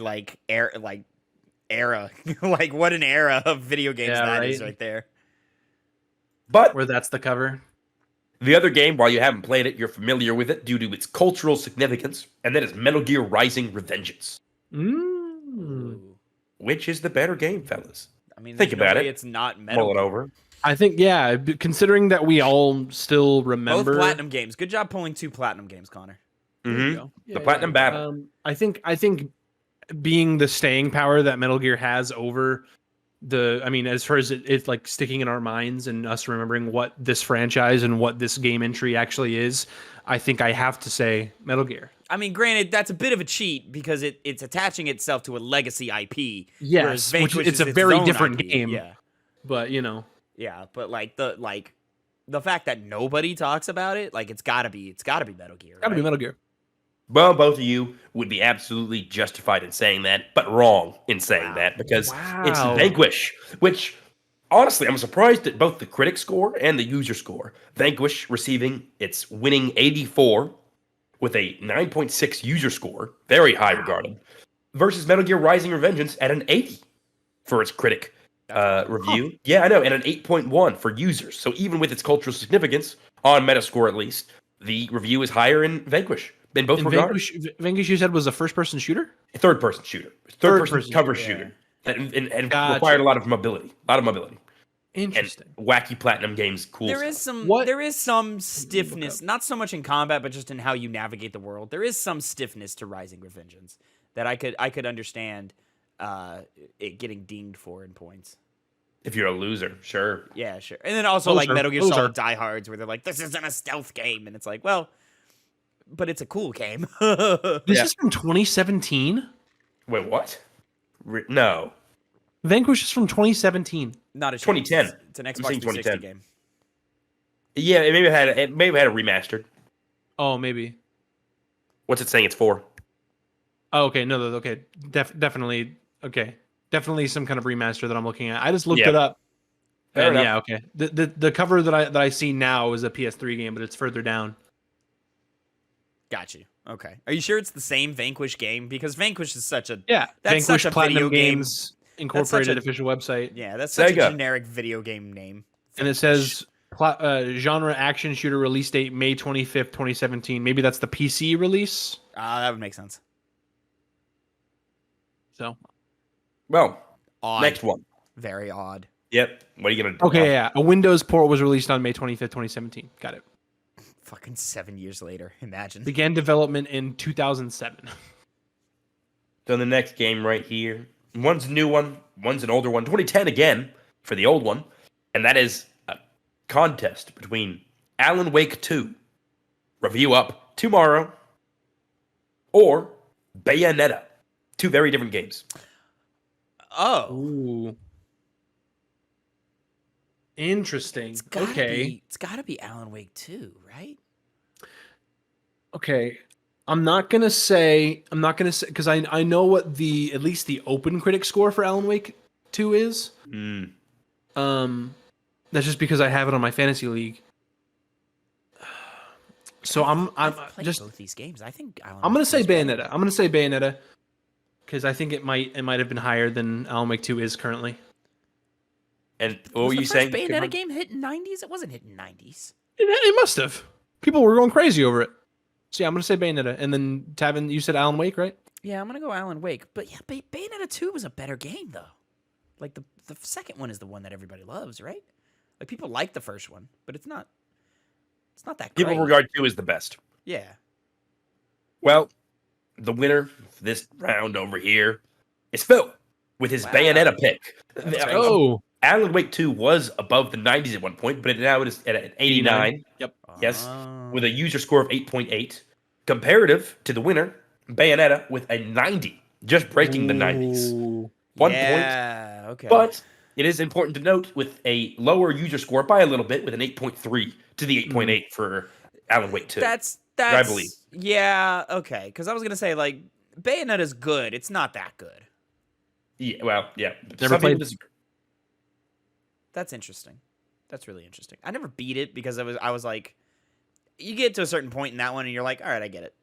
era. Like what an era of video games that is right there. But where that's the cover. The other game, while you haven't played it, you're familiar with it due to its cultural significance, and that is Metal Gear Rising: Revengeance. Mm. Which is the better game, fellas? I mean, think about it. It's not Metal Mull it Gear. over. I think, yeah, considering that we all still remember both platinum games. Good job pulling 2 platinum games, Connor. Mm-hmm. The platinum battle. I think being the staying power that Metal Gear has over as far as it's like sticking in our minds and us remembering what this franchise and what this game entry actually is, I think I have to say Metal Gear. I mean, granted, that's a bit of a cheat because it's attaching itself to a legacy IP. Yes, which it's a very different game. Yeah, but yeah, but like the fact that nobody talks about it, like it's gotta be Metal Gear. Gotta be Metal Gear. Well, both of you would be absolutely justified in saying that, but wrong in saying that because it's Vanquish, which honestly, I'm surprised at both the critic score and the user score. Vanquish receiving its winning 84 with a 9.6 user score, very high regarded, versus Metal Gear Rising Revengeance at an 80 for its critic review. Huh. Yeah, I know, and an 8.1 for users. So even with its cultural significance, on Metascore at least, the review is higher in Vanquish. In both regards. Vanquish, you said, was a first-person shooter? A third-person shooter. Third-person cover shooter. And required a lot of mobility. Interesting. And wacky platinum games, cool There is some stiffness, not so much in combat, but just in how you navigate the world. There is some stiffness to Rising Revengeance that I could understand it getting dinged for in points. If you're a loser, sure. Yeah, sure. And then also like Metal Gear Solid Diehards, where they're like, this isn't a stealth game. And it's like, well, but it's a cool game. This is from 2017? Wait, what? No. Vanquish is from 2017. Not a 2010. It's an Xbox 360 game. Yeah, it may have had a remastered. Oh, maybe. What's it saying it's for? Oh, okay. No, okay. Definitely. Okay. Definitely some kind of remaster that I'm looking at. I just looked it up. Fair enough. Yeah, okay. The cover that I see now is a PS3 game, but it's further down. Got you. Okay. Are you sure it's the same Vanquish game? Because Vanquish is such a that's Vanquish such a Platinum video Games Incorporated official website. Yeah, that's such a generic video game name. And it says genre action shooter release date May 25th, 2017. Maybe that's the PC release. That would make sense. So, well, odd. Next one. Very odd. Yep. What are you gonna do? Okay, yeah. A Windows port was released on May 25th, 2017. Got it. Fucking 7 years later. Imagine. Began development in 2007. So the next game right here. One's a new one. One's an older one. 2010 again for the old one. And that is a contest between Alan Wake 2, review up tomorrow, or Bayonetta. 2 very different games. Oh. Ooh. Interesting. It's gotta be Alan Wake 2, right? Okay. I'm not gonna say because I know what at least the open critic score for Alan Wake 2 is. That's just because I have it on my fantasy league. So I'm just both these games. I think I'm gonna say Bayonetta. I'm gonna say Bayonetta because I think it might have been higher than Alan Wake 2 is currently. And what were you saying? Was the first Bayonetta game hitting 90s? It wasn't hitting 90s. It must have. People were going crazy over it. So yeah, I'm going to say Bayonetta. And then, Tavin, you said Alan Wake, right? Yeah, I'm going to go Alan Wake. But yeah, Bayonetta 2 was a better game, though. Like, the second one is the one that everybody loves, right? Like, people like the first one, but it's not that great. People regard 2 as the best. Yeah. Well, the winner for this round over here is Phil with his Bayonetta pick. Oh. Alan Wake 2 was above the 90s at one point, but now it is at an 89. Yep. Yes. With a user score of 8.8. Comparative to the winner, Bayonetta with a 90. Just breaking the 90s. 1 point. Okay. But it is important to note with a lower user score by a little bit, with an 8.3 to the 8.8 for Alan Wake 2. That's I believe. Yeah, okay. Because I was going to say, like, Bayonetta's good. It's not that good. Yeah, well, yeah. Never played this. That's interesting. That's really interesting. I never beat it because I was like, you get to a certain point in that one and you're like, all right, I get it.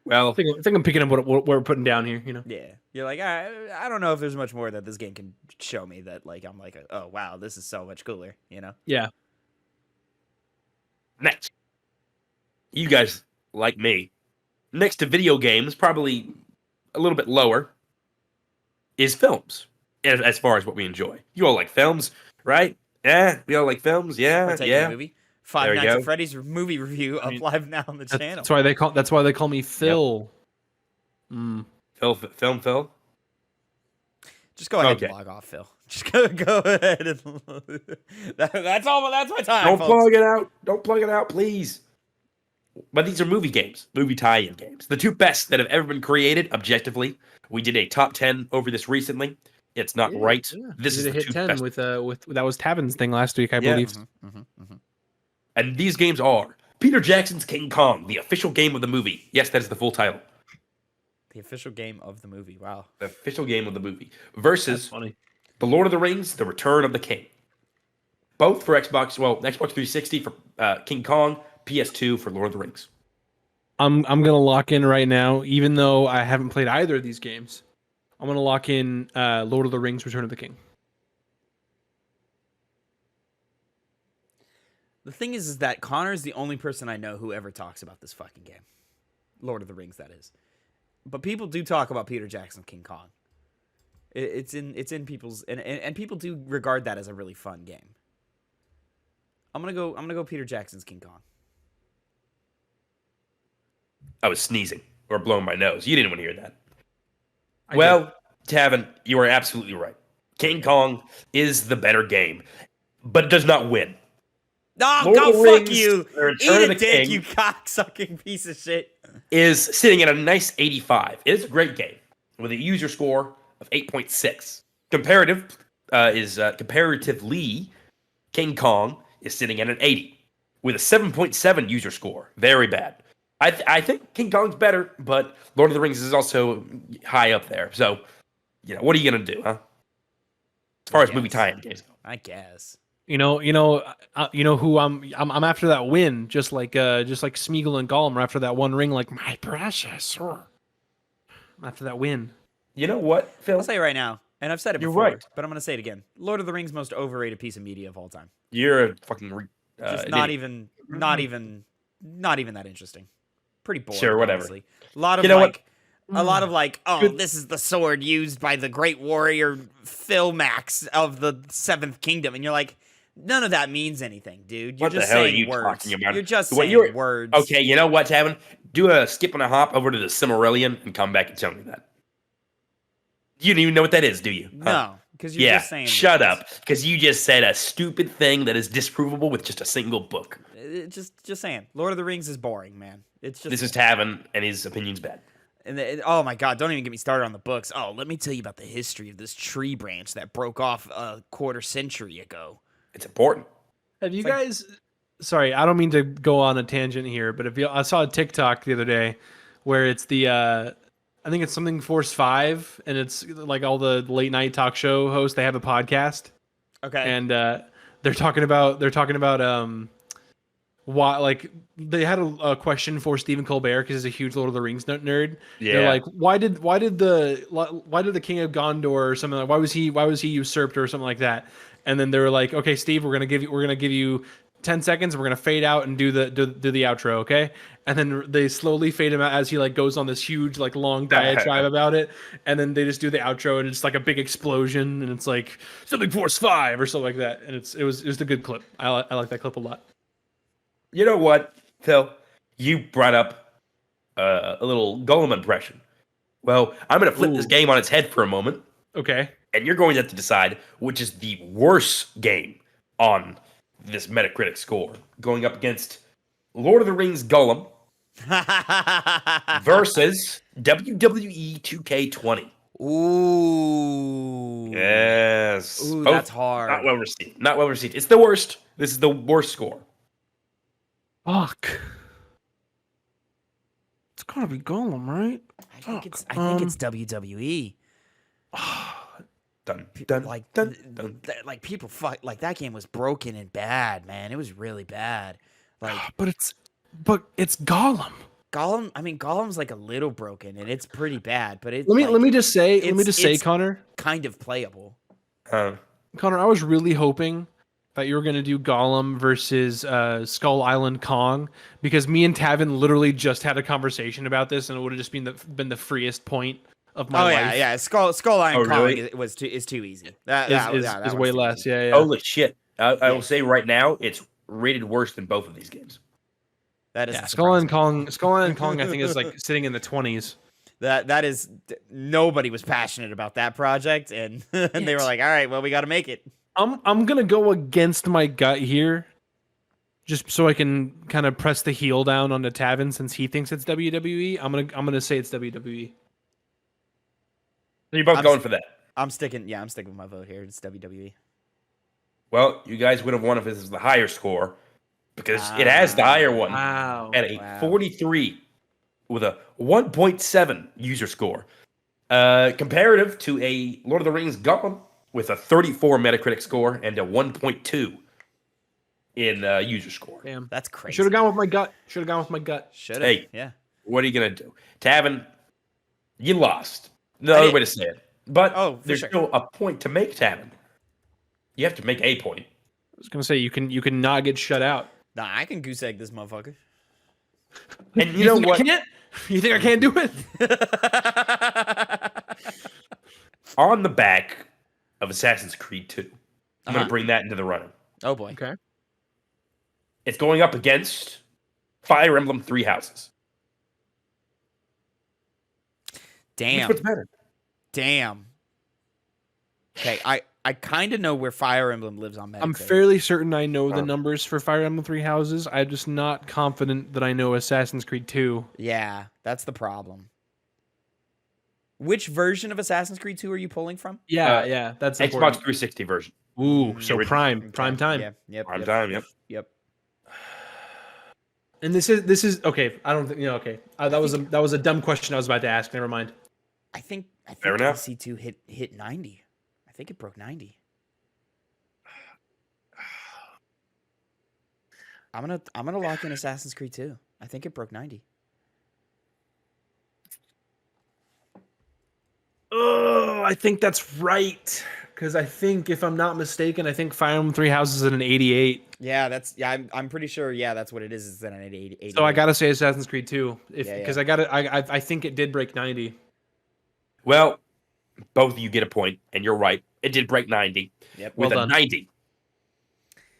Well, I think I'm picking up what we're putting down here, you know? Yeah. You're like, all right, I don't know if there's much more that this game can show me that, like, I'm like, oh, wow, this is so much cooler, you know? Yeah. Next. You guys, like me, next to video games, probably a little bit lower, is films. As far as what we enjoy. You all like films. right? Yeah, we all like films. Yeah, Partake in yeah. the movie. Five There you Nights go. at Freddy's movie review up live now on the channel. That's why they call me Phil. Phil. Just go ahead Okay. and log off, Phil. Just go ahead and that's all. That's my time. Don't folks. plug it out. Don't plug it out, please. But these are movie games, movie tie-in games. The two best that have ever been created, objectively. We did a top 10 over this recently. It's not right. Yeah. This is the the hit two 10 best. with that was Tavin's thing last week, I believe. And these games are Peter Jackson's King Kong, the official game of the movie. Yes, that is the full title. The official game of the movie. Wow. The official game of the movie. Versus funny. The Lord of the Rings, The Return of the King. Both for Xbox 360 for King Kong, PS2 for Lord of the Rings. I'm gonna lock in right now, even though I haven't played either of these games. I'm gonna lock in Lord of the Rings: Return of the King. The thing is that Connor is the only person I know who ever talks about this fucking game. Lord of the Rings, that is. But people do talk about Peter Jackson's King Kong. It's in people's and people do regard that as a really fun game. I'm gonna go Peter Jackson's King Kong. I was sneezing or blowing my nose. You didn't want to hear that. I Well, Tavin, you are absolutely right. King Kong is the better game, but it does not win. No, Lord go of the fuck Rings, you. The Return Eat of a the dick, King you cocksucking piece of shit. is sitting at a nice 85. It is a great game with a user score of 8.6. Comparatively, King Kong is sitting at an 80 with a 7.7 user score. Very bad. I think King Kong's better, but Lord of the Rings is also high up there. So, what are you gonna do, huh? As far as movie tie-in games go, I guess. You know who I'm after that win, just like Smeagol and Gollum are after that one ring, like my precious. I'm after that win. You know what, Phil? I'll say it right now, and I've said it You're before, right. but I'm gonna say it again. Lord of the Rings most overrated piece of media of all time. You're a fucking Just an not idiot. even that interesting. Pretty boring. Sure, whatever. Honestly. A lot of this is the sword used by the great warrior Philmax of the Seventh Kingdom, and you're like, none of that means anything, dude. You're What the just hell are saying you words. talking about? You're just What, saying words. Okay, you know what, Tavin? Do a skip and a hop over to the Silmarillion and come back and tell me that. You don't even know what that is, do you? No, because you're just saying. Shut words. up, because you just said a stupid thing that is disprovable with just a single book. Just saying. Lord of the Rings is boring, man. It's just. This is Tavin, and his opinion's bad. And oh my god, don't even get me started on the books. Oh, let me tell you about the history of this tree branch that broke off a quarter century ago. It's important. Have you guys? Sorry, I don't mean to go on a tangent here, but I saw a TikTok the other day where it's the I think it's something Force 5, and it's like all the late night talk show hosts. They have a podcast. Okay. And they're talking about why, like, they had a question for Stephen Colbert because he's a huge Lord of the Rings nerd. Yeah. They're like, why did the King of Gondor or something like, why was he usurped or something like that? And then they were like, okay, Steve, we're gonna give you 10 seconds. We're gonna fade out and do the outro, okay? And then they slowly fade him out as he like goes on this huge like long diatribe about it. And then they just do the outro and it's like a big explosion and it's like something Force 5 or something like that. And it was a good clip. I like that clip a lot. You know what, Phil? You brought up a little Gollum impression. Well, I'm going to flip this game on its head for a moment. Okay. And you're going to have to decide which is the worst game on this Metacritic score. Going up against Lord of the Rings Gollum versus WWE 2K20. Ooh. Yes. Ooh, Both that's hard. Not well received. Not well received. It's the worst. This is the worst score. Fuck. It's gotta be Gollum, right? I think it's WWE. Dun, Like people fuck. Like that game was broken and bad, man. It was really bad. Like, but it's Gollum. Gollum. I mean, Gollum's like a little broken, and it's pretty bad. But it's let me just say, Connor, kind of playable. Connor, I was really hoping that you were going to do Gollum versus Skull Island Kong, because me and Tavin literally just had a conversation about this, and it would have just been the freest point of my life. Yeah. Skull Iron Kong really? is too easy. Is way less. Yeah. Holy shit! I will say right now, it's rated worse than both of these games. That is Skull Island Kong. I think is like sitting in the 20s. That is nobody was passionate about that project, and and they were like, all right, well, we got to make it. I'm gonna go against my gut here, just so I can kind of press the heel down onto Tavin since he thinks it's WWE. I'm gonna say it's WWE. So you're both going for that. I'm sticking with my vote here. It's WWE. Well, you guys would have won if it was the higher score because it has the higher one at a 43 with a 1.7 user score. Comparative to a Lord of the Rings Gollum with a 34 Metacritic score and a 1.2 in user score. Damn, that's crazy. Should have gone with my gut. Should have. Hey, yeah. What are you gonna do, Tavin? You lost. No other way to say it. But there's still a point to make, Tavin. You have to make a point. I was gonna say you can not get shut out. Nah, I can goose egg this motherfucker. And you know what? I can't? You think I can't do it? On the back of Assassin's Creed 2, I'm going to bring that into the running. Oh, boy. Okay. It's going up against Fire Emblem Three Houses. Damn. Which one's better? Damn. Okay, I kind of know where Fire Emblem lives on Metacritic. I'm fairly certain I know the numbers for Fire Emblem Three Houses. I'm just not confident that I know Assassin's Creed 2. Yeah, that's the problem. Which version of Assassin's Creed 2 are you pulling from? Yeah, that's Xbox important. 360 version. Ooh, so prime time. Yeah, yep. Prime time. Yep. And this is okay. I don't think okay. That was a dumb question I was about to ask. Never mind. I think Fair enough. C2 hit 90. I think it broke 90. I'm gonna lock in Assassin's Creed 2. I think it broke 90. Oh, I think that's right. Because I think, if I'm not mistaken, I think Fire Emblem Three Houses is at an 88. Yeah, I'm pretty sure. Yeah, that's what it is. It's at an 88. So I gotta say Assassin's Creed 2, because I think it did break 90. Well, both of you get a point, and you're right. It did break 90. Yep. With Well a done. 90.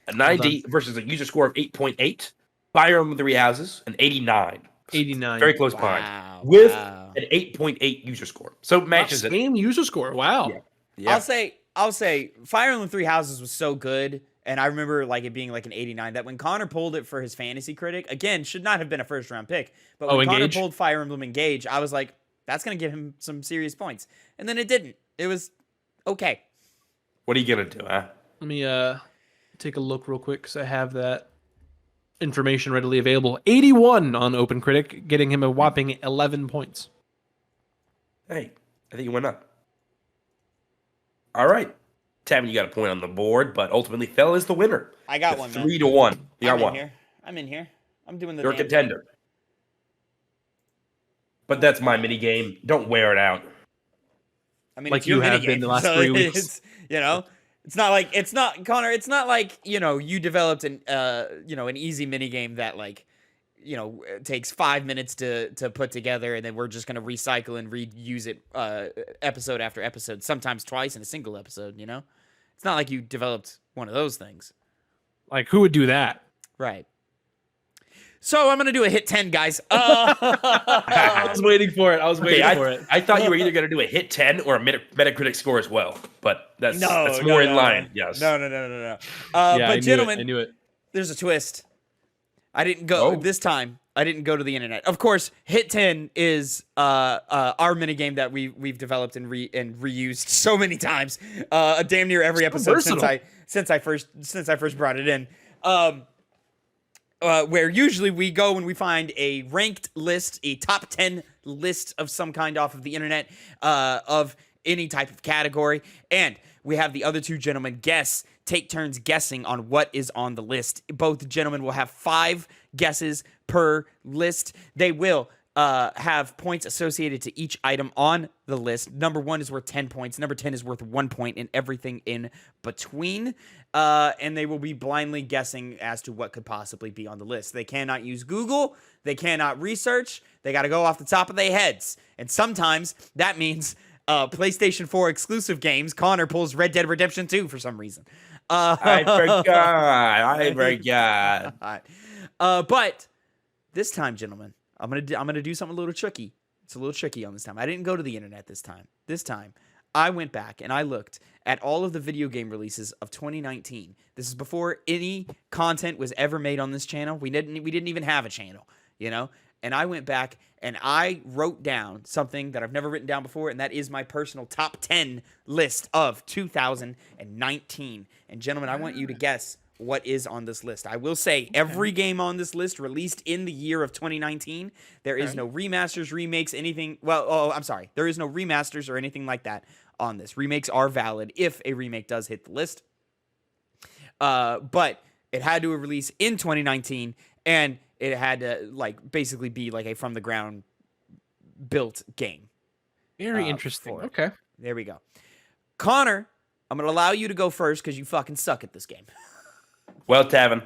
A 90 versus a user score of 8.8. Fire Emblem Three Houses, an 89. 89. Very close Wow, behind. With an 8.8 user score. So it matches it. Same user score. Wow. Yeah. I'll say Fire Emblem Three Houses was so good, and I remember like it being like an 89. That when Connor pulled it for his fantasy critic, again, should not have been a first round pick. But when Connor pulled Fire Emblem Engage, I was like, that's gonna give him some serious points. And then it didn't. It was okay. What are you gonna do, huh? Let me take a look real quick because I have that information readily available. 81 on OpenCritic, getting him a whopping 11 points. Hey, I think you went up. All right. Tavin, you got a point on the board, but ultimately Fell is the winner. I got one, 3-1. You got one. I'm in here. I'm doing the You're a contender. But that's my mini game. Don't wear it out. I mean, like you have been the last 3 weeks. It's not like Connor. It's not like you developed an easy mini game that takes 5 minutes to put together, and then we're just gonna recycle and reuse it episode after episode, sometimes twice in a single episode. It's not like you developed one of those things. Like, who would do that? Right. So I'm gonna do a hit 10, guys. I was waiting for it. I thought you were either gonna do a hit 10 or a Metacritic score as well, but that's more in line. Yes. No. But gentlemen, I knew it. There's a twist. I didn't go this time. I didn't go to the internet. Of course, Hit 10 is our minigame that we've developed and reused so many times. Damn near every episode since I first brought it in. Where usually we go when we find a ranked list, a top 10 list of some kind off of the internet of any type of category, and we have the other two gentlemen take turns guessing on what is on the list. Both gentlemen will have 5 guesses per list. They will have points associated to each item on the list. Number 1 is worth 10 points. Number 10 is worth 1 point, and everything in between. And they will be blindly guessing as to what could possibly be on the list. They cannot use Google. They cannot research. They got to go off the top of their heads. And sometimes that means PlayStation 4 exclusive games. Connor pulls Red Dead Redemption 2 for some reason. I forgot. But this time, gentlemen, I'm gonna do something a little tricky. It's a little tricky on this time. I didn't go to the internet this time. This time, I went back and I looked at all of the video game releases of 2019. This is before any content was ever made on this channel. We didn't even have a channel, you know. And I went back and I wrote down something that I've never written down before, and that is my personal top 10 list of 2019. And gentlemen, I want you to guess what is on this list. I will say every game on this list released in the year of 2019. There is no remasters, remakes, anything. Well, I'm sorry. There is no remasters or anything like that on this. Remakes are valid if a remake does hit the list. But it had to release in 2019, and it had to basically be like a from the ground built game. Very interesting. Okay. There we go. Connor, I'm going to allow you to go first because you fucking suck at this game. Well, Tavin,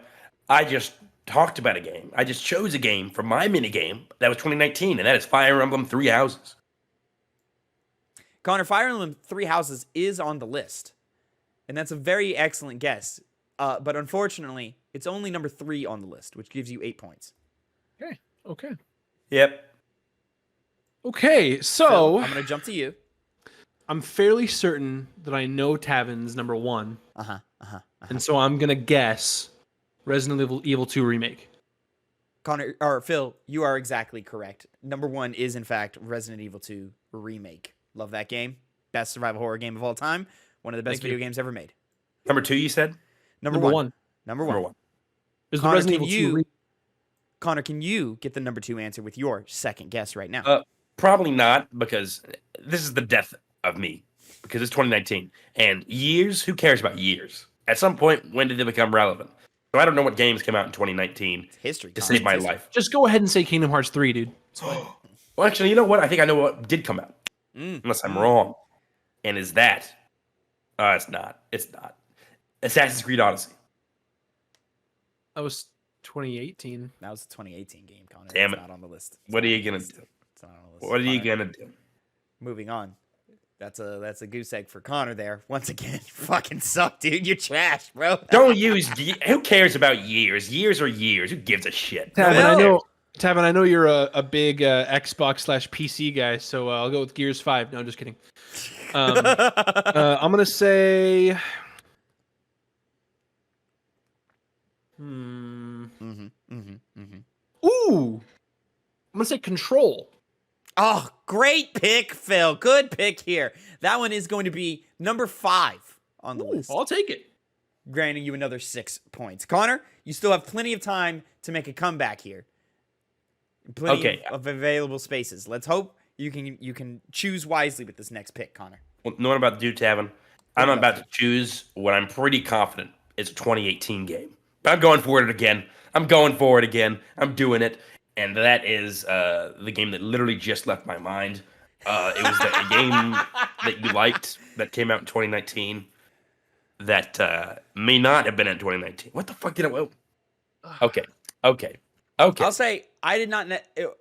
I just talked about a game. I just chose a game for my minigame that was 2019, and that is Fire Emblem Three Houses. Connor, Fire Emblem Three Houses is on the list, and that's a very excellent guess. But unfortunately, it's only number 3 on the list, which gives you 8 points. Okay. Yep. Okay, so Phil, I'm going to jump to you. I'm fairly certain that I know Tavin's number 1. And so I'm going to guess Resident Evil 2 Remake. Connor, or Phil, you are exactly correct. Number 1 is, in fact, Resident Evil 2 Remake. Love that game. Best survival horror game of all time. One of the best video games ever made. Number 2, you said? Number one. Number one. Is Connor, the Resident Evil 2 Connor, can you get the number 2 answer with your second guess right now? Probably not, because this is the death of me. Because it's 2019. And years, who cares about years? At some point, when did they become relevant? So I don't know what games came out in 2019 It's history to save my life. Just go ahead and say Kingdom Hearts 3, dude. Well, actually, you know what? I think I know what did come out. Unless I'm wrong. And is that? It's not. It's not. Assassin's Creed Odyssey. That was 2018. That was a 2018 game, Connor. Damn It's it. not on the list. What are you going to do? It's not on the list. What are you Connor, going to do? Moving on. That's a goose egg for Connor there. Once again, you fucking suck, dude. You're trash, bro. Don't use... Who cares about years? Years are years. Who gives a shit? Tavin, I know you're a big Xbox/PC guy, so I'll go with Gears 5. No, just kidding. I'm going to say... Ooh! I'm going to say Control. Oh, great pick, Phil. Good pick here. That one is going to be number 5 on the list. I'll take it. Granting you another 6 points. Connor, you still have plenty of time to make a comeback here. Plenty of available spaces. Let's hope you can choose wisely with this next pick, Connor. Well, know what I'm about to do, Tavin? I'm about to choose what I'm pretty confident is a 2018 game. But I'm going for it again. I'm doing it. And that is the game that literally just left my mind. It was the game that you liked that came out in 2019 that may not have been in 2019. What the fuck did I... Okay. I'll say I did not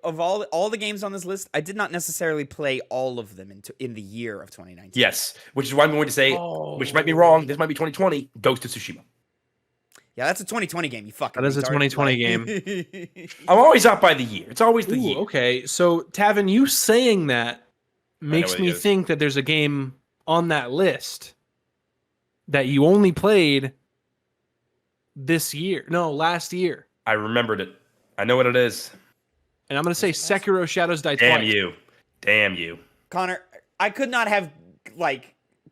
of all the games on this list, I did not necessarily play all of them in the year of 2019. Yes, which is why I'm going to say, which might be wrong. This might be 2020. Ghost of Tsushima. Yeah, that's a 2020 game. You fucking. That is a 2020 game. I'm always out by the year. It's always the year. Okay, so Tavin, you saying that makes me think that there's a game on that list that you only played this year. No, last year. I remembered it. I know what it is. And I'm going to say Sekiro Shadows Die Twice. Damn you. Connor, I could not have,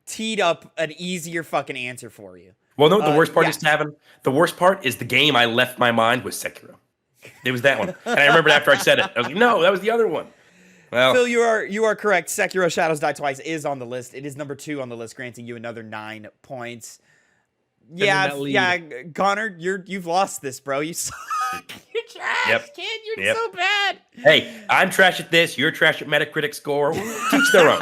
teed up an easier fucking answer for you. Well, no, the worst part is, Tavin, the worst part is the game I left my mind was Sekiro. It was that one. And I remembered after I said it. I was like, no, that was the other one. Well, Phil, you are correct. Sekiro Shadows Die Twice is on the list. It is number 2 on the list, granting you another 9 points. Yeah, Connor, you've lost this, bro. You suck. You're trash, kid. You're so bad. Hey, I'm trash at this. You're trash at Metacritic score. Teach their own.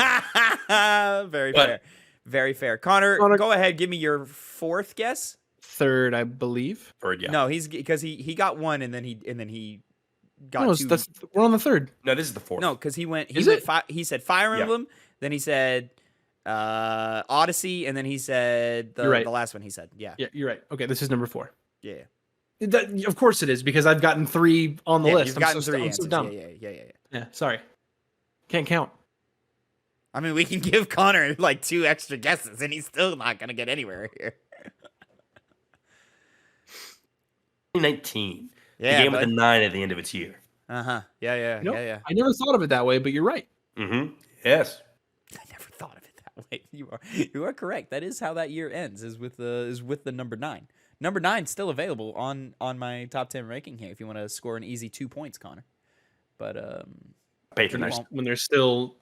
Very fair. Very fair. Connor, go ahead. Give me your fourth guess. Third, I believe. Third, yeah. No, he's because he got one and then he got two. We're on the third. No, this is the fourth. No, because he said Fire Emblem, then he said Odyssey, and then he said the last one he said. Yeah. Yeah, you're right. Okay, this is number 4. Yeah. Of course it is, because I've gotten 3 on the list. You've gotten 3 I'm answers. so dumb. Yeah. Sorry. Can't count. I mean, we can give Connor like 2 extra guesses, and he's still not gonna get anywhere here. 2019. Yeah, the game with a 9 at the end of its year. Yeah. I never thought of it that way, but you're right. Mm-hmm. Yes. I never thought of it that way. You are correct. That is how that year ends. Is with the number 9. Number 9 still available on my top 10 ranking here. If you want to score an easy 2 points, Connor. But Patronize. When there's still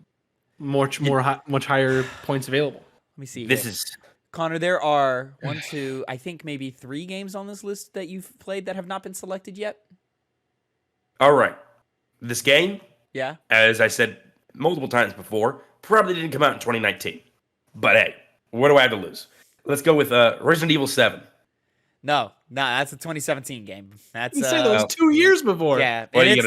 much higher points available. Let me see. This is Connor. There are 1, 2, I think maybe 3 games on this list that you've played that have not been selected yet. all right. This game, Yeah. as I said multiple times before, probably didn't come out in 2019. But hey, what do I have to lose? Let's go with Resident Evil 7. No, that's a 2017 game. That's You say that was 2 years before. Yeah, What and are you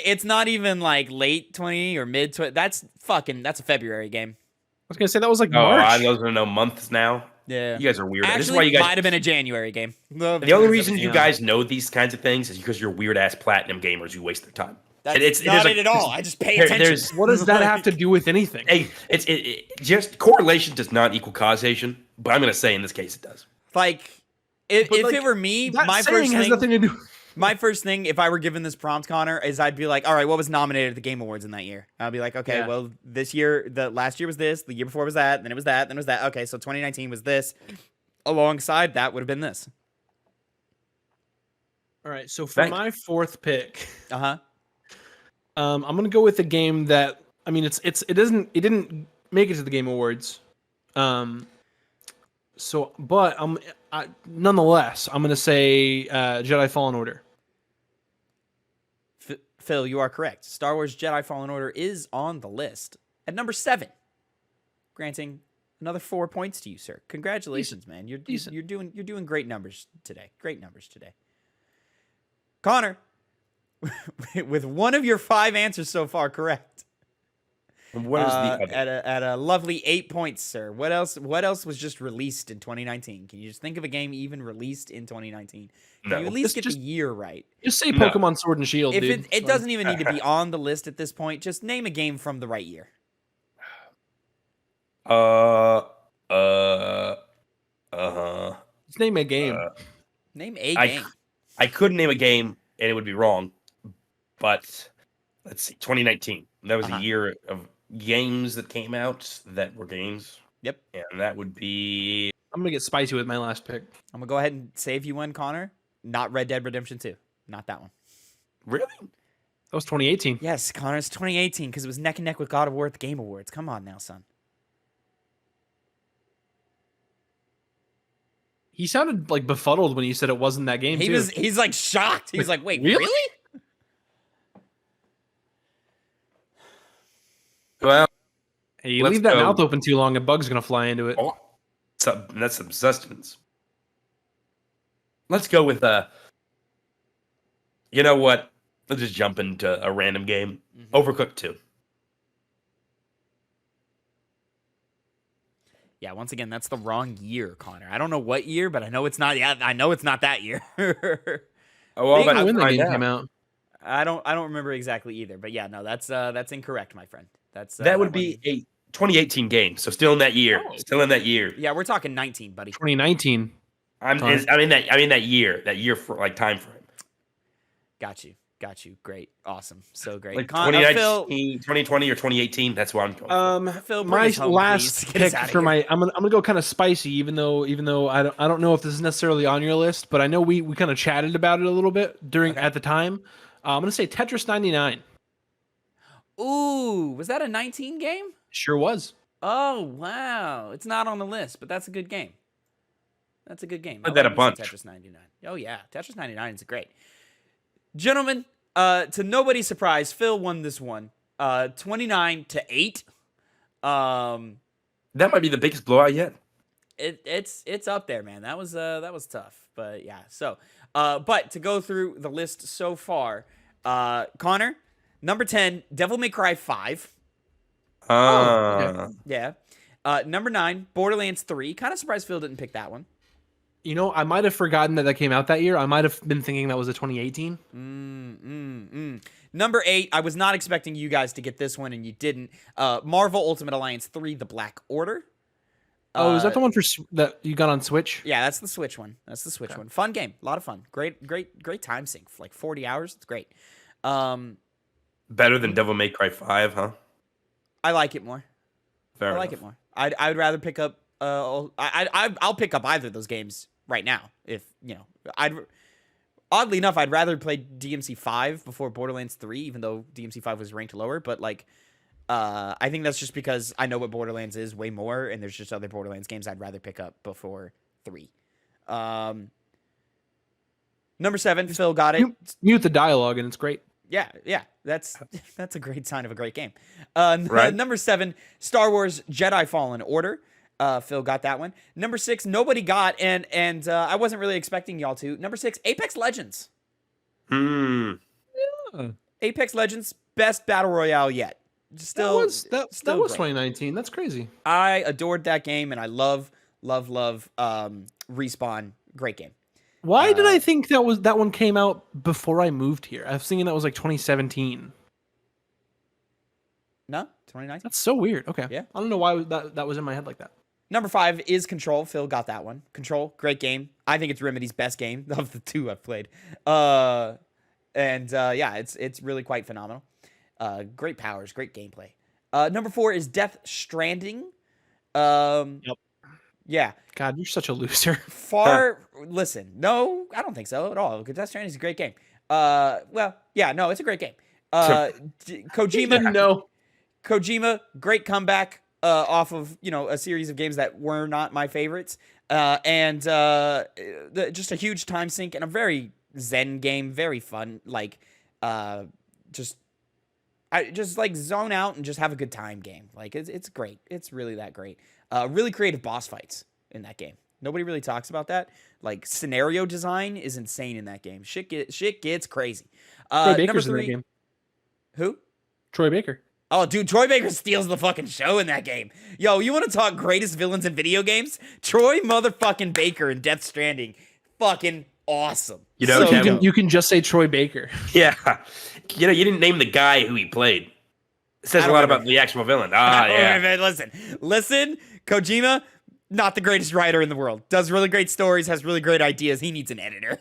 it's not even like late 20 or mid 20. That's a February game. I was gonna say that was like Oh, March. those are no months now. Yeah, You guys are weird. Actually, This is why you guys might have been a January game. The only reason you guys know these kinds of things is because you're weird ass platinum gamers who waste their time. That's not it at all. I just pay attention. What does that have to do with anything? Hey, it just correlation does not equal causation, but I'm gonna say in this case it does. Like, if it were me, my first has thing nothing to do. My first thing, if I were given this prompt, Connor, is I'd be like, all right, what was nominated at the Game Awards in that year? I'd be like, okay, well, this year, the last year was this, the year before was that, then it was that, then it was that. Okay, so 2019 was this. Alongside that would have been this. All right, so for my 4th pick, I'm gonna go with a game that it didn't make it to the Game Awards, nonetheless, I'm gonna say Jedi Fallen Order. Phil, you are correct. Star Wars Jedi Fallen Order is on the list at number 7, granting another 4 points to you, sir. Congratulations, man. You're doing great numbers today. Great numbers today. Connor, with one of your 5 answers so far correct. What is the other? At a lovely 8 points, sir. What else was just released in 2019? Can you just think of a game even released in 2019? Can you at least get the year right? Just say Pokemon Sword and Shield, if dude. it doesn't even need to be on the list at this point. Just name a game from the right year. Just name a game. Name a game. I could name a game and it would be wrong, but let's see. 2019. That was a year of games that came out that were games. Yep. And that would be. I'm gonna get spicy with my last pick. I'm gonna go ahead and save you one, Connor. Not Red Dead Redemption 2. Not that one. Really? That was 2018. Yes, Connor, it's 2018 because it was neck and neck with God of War at the Game Awards. Come on now, son. He sounded like befuddled when you said it wasn't that game. He's like shocked. He's like, wait, really? Well, hey, you leave that mouth open too long, a bug's gonna fly into it. Oh, that's some sustenance. Let's go with you know what? Let's just jump into a random game. Overcooked 2. Yeah, once again, that's the wrong year, Connor. I don't know what year, but I know it's not. Yeah, I know it's not that year. Oh, well, when the game came out. I don't remember exactly either. But yeah, no, that's incorrect, my friend. That would be a 2018 game, so still in that year. Oh. Still in that year. Yeah, we're talking 19, buddy. 2019. I mean that year for like time frame. Got you. Great, awesome, so great. Like 2019, 2020 or 2018. That's where I'm going. Phil, my home, last pick for my, I'm gonna go kind of spicy, even though I don't know if this is necessarily on your list, but I know we kind of chatted about it a little bit at the time. I'm gonna say Tetris 99. Ooh, was that a 19 game? Sure was. Oh wow, it's not on the list, but that's a good game. That's a good game. Played that a bunch. Tetris 99. Oh yeah, Tetris 99 is great. Gentlemen, to nobody's surprise, Phil won this one. 29-8. That might be the biggest blowout yet. It's up there, man. That was tough. But yeah, so but to go through the list so far, Connor, number 10, Devil May Cry 5. Yeah. Number 9, Borderlands 3. Kind of surprised Phil didn't pick that one. You know, I might have forgotten that came out that year. I might have been thinking that was a 2018. Number 8, I was not expecting you guys to get this one, and you didn't. Marvel Ultimate Alliance 3, The Black Order. Oh, is that the one that you got on Switch? Yeah, that's the Switch one. One. Fun game. A lot of fun. Great time sink. Like 40 hours. It's great. Better than Devil May Cry 5, huh? I like it more. Fair I like it more. I'd rather pick up. I'll pick up either of those games right now. If you know, oddly enough, I'd rather play DMC 5 before Borderlands 3, even though DMC 5 was ranked lower. But like, I think that's just because I know what Borderlands is way more, and there's just other Borderlands games I'd rather pick up before 3. Number 7, Phil got it. Mute the dialogue, and it's great. Yeah, that's a great sign of a great game. Right. Number 7, Star Wars Jedi Fallen Order. Phil got that one. Number 6, nobody got, and I wasn't really expecting y'all to. Number 6, Apex Legends. Yeah. Apex Legends, best battle royale yet. That was 2019. That's crazy. I adored that game, and I love Respawn. Great game. Why did I think that one came out before I moved here? I was thinking that was like 2017. No, 2019. That's so weird. Okay. Yeah. I don't know why that was in my head like that. Number 5 is Control. Phil got that one. Control, great game. I think it's Remedy's best game of the 2 I've played. Yeah, it's really quite phenomenal. Great powers, great gameplay. Number 4 is Death Stranding. Yep. Yeah. God, you're such a loser. Listen, no, I don't think so at all. Death Stranding is a great game. Well, yeah, no, it's a great game. Kojima, no. Kojima, great comeback off of a series of games that were not my favorites, and just a huge time sink and a very zen game, very fun. Like, just like zone out and just have a good time game. Like it's great. It's really that great. Really creative boss fights in that game. Nobody really talks about that. Like scenario design is insane in that game. Shit gets crazy. Troy Baker's number 3, in that game. Who? Troy Baker. Oh, dude, Troy Baker steals the fucking show in that game. Yo, you want to talk greatest villains in video games? Troy motherfucking Baker in Death Stranding. Fucking awesome. You know, so you can just say Troy Baker. Yeah. You didn't name the guy who he played. It says a lot about the actual villain. Yeah. Listen, Kojima, not the greatest writer in the world. Does really great stories, has really great ideas. He needs an editor.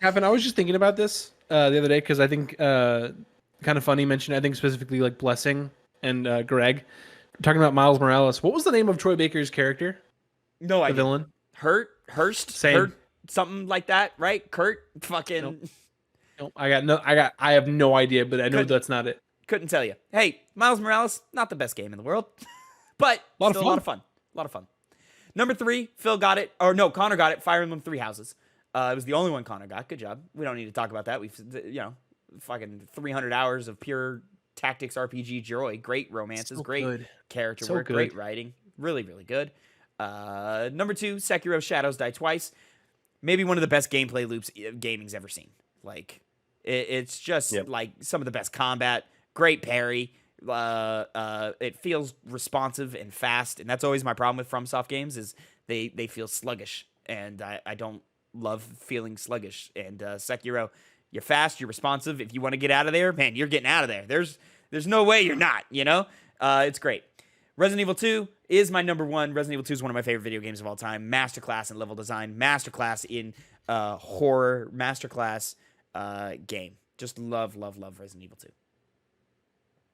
Kevin, I was just thinking about this the other day because I think kind of funny mentioned, I think specifically like Blessing and Greg talking about Miles Morales. What was the name of Troy Baker's character? No idea. The villain? Hurst? Same. Hurt, something like that, right? Kurt? Fucking... Nope. I have no idea, but I know that's not it. Couldn't tell you. Hey, Miles Morales, not the best game in the world, but a lot of fun. Number 3, Phil got it. Or no, Connor got it. Fire Emblem 3 Houses. It was the only one Connor got. Good job. We don't need to talk about that. We've, fucking 300 hours of pure tactics RPG joy. Great romances. So great good. Character work. Good. Great writing. Really, really good. Number 2, Sekiro Shadows Die Twice. Maybe one of the best gameplay loops gaming's ever seen. Like, it's just like some of the best combat. Great parry. It feels responsive and fast, and that's always my problem with FromSoft games is they feel sluggish, and I don't love feeling sluggish. And Sekiro, you're fast, you're responsive. If you want to get out of there, man, you're getting out of there. There's no way you're not. It's great. Resident Evil 2 is my number 1. Resident Evil 2 is one of my favorite video games of all time. Masterclass in level design, masterclass in horror, masterclass game. Just love Resident Evil 2.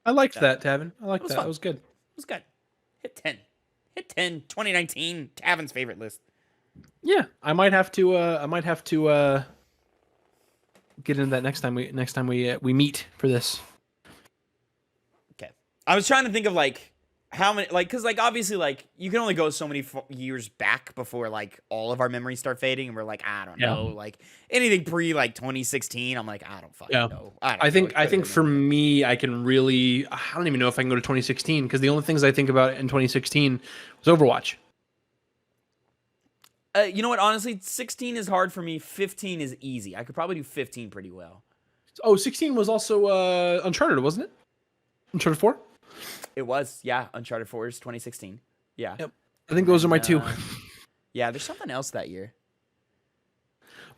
I liked that, Tavin. I liked that. Fun. It was good. It was good. Hit 10. 2019. Tavin's favorite list. Yeah, I might have to get into that next time we meet for this. Okay. I was trying to think of like how many, like, because, like, obviously, like, you can only go so many years back before, like, all of our memories start fading, and we're like, I don't know, like, anything pre, like, 2016, I'm like, I don't fucking know. I think for me, I don't even know if I can go to 2016, because the only things I think about in 2016 was Overwatch. You know what? Honestly, 16 is hard for me. 15 is easy. I could probably do 15 pretty well. Oh, 16 was also Uncharted, wasn't it? Uncharted 4? It was, yeah. Uncharted 4 is 2016. Yeah. Yep. I think those are my two. Yeah, there's something else that year.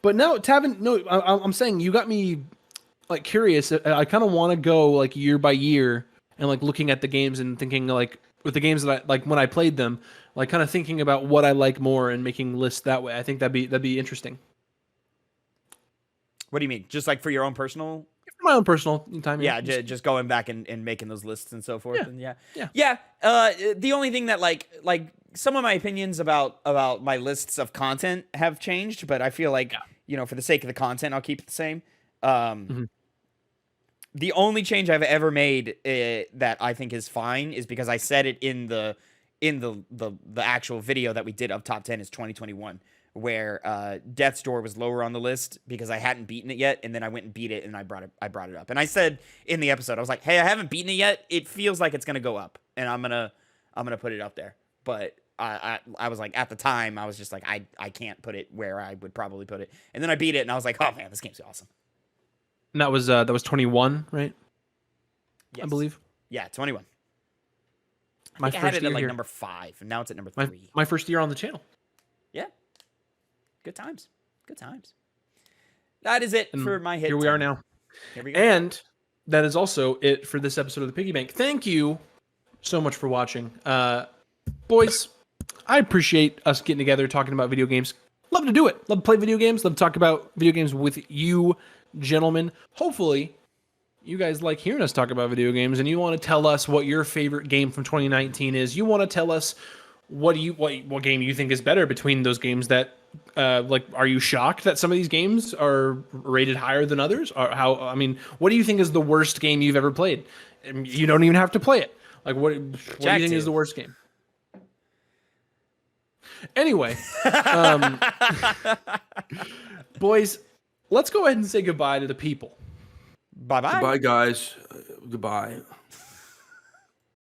But no, Tavin, no, I'm saying you got me like curious. I kind of want to go like year by year and like looking at the games and thinking like with the games that I like when I played them, like kind of thinking about what I like more and making lists that way. I think that'd be interesting. What do you mean? Just like for your own personal? For my own personal time. Yeah, just going back and making those lists and so forth. Yeah. And yeah. The only thing that like some of my opinions about my lists of content have changed, but I feel like for the sake of the content, I'll keep it the same. The only change I've ever made that I think is fine is because I said it in the actual video that we did of top 10 is 2021, where Death's Door was lower on the list because I hadn't beaten it yet, and then I went and beat it, and I brought it up. And I said in the episode, I was like, "Hey, I haven't beaten it yet. It feels like it's gonna go up, and I'm gonna put it up there." But I was like, at the time, I was just like, I can't put it where I would probably put it. And then I beat it, and I was like, "Oh man, this game's awesome." And that was 21, right? Yes. I believe. Yeah, 21. I had it at like number 5, and now it's at number 3. My first year on the channel. Yeah. Good times. That is it for my hit. Here we are now. Here we go. And that is also it for this episode of the Piggy Bank. Thank you so much for watching. Boys, I appreciate us getting together, talking about video games. Love to do it. Love to play video games. Love to talk about video games with you, gentlemen. Hopefully, you guys like hearing us talk about video games, and you want to tell us what your favorite game from 2019 is. You want to tell us what game you think is better between those games that are you shocked that some of these games are rated higher than others? Or what do you think is the worst game you've ever played? You don't even have to play it. Like what do you think is the worst game? Anyway, boys, let's go ahead and say goodbye to the people. Bye-bye. Goodbye, guys. Goodbye.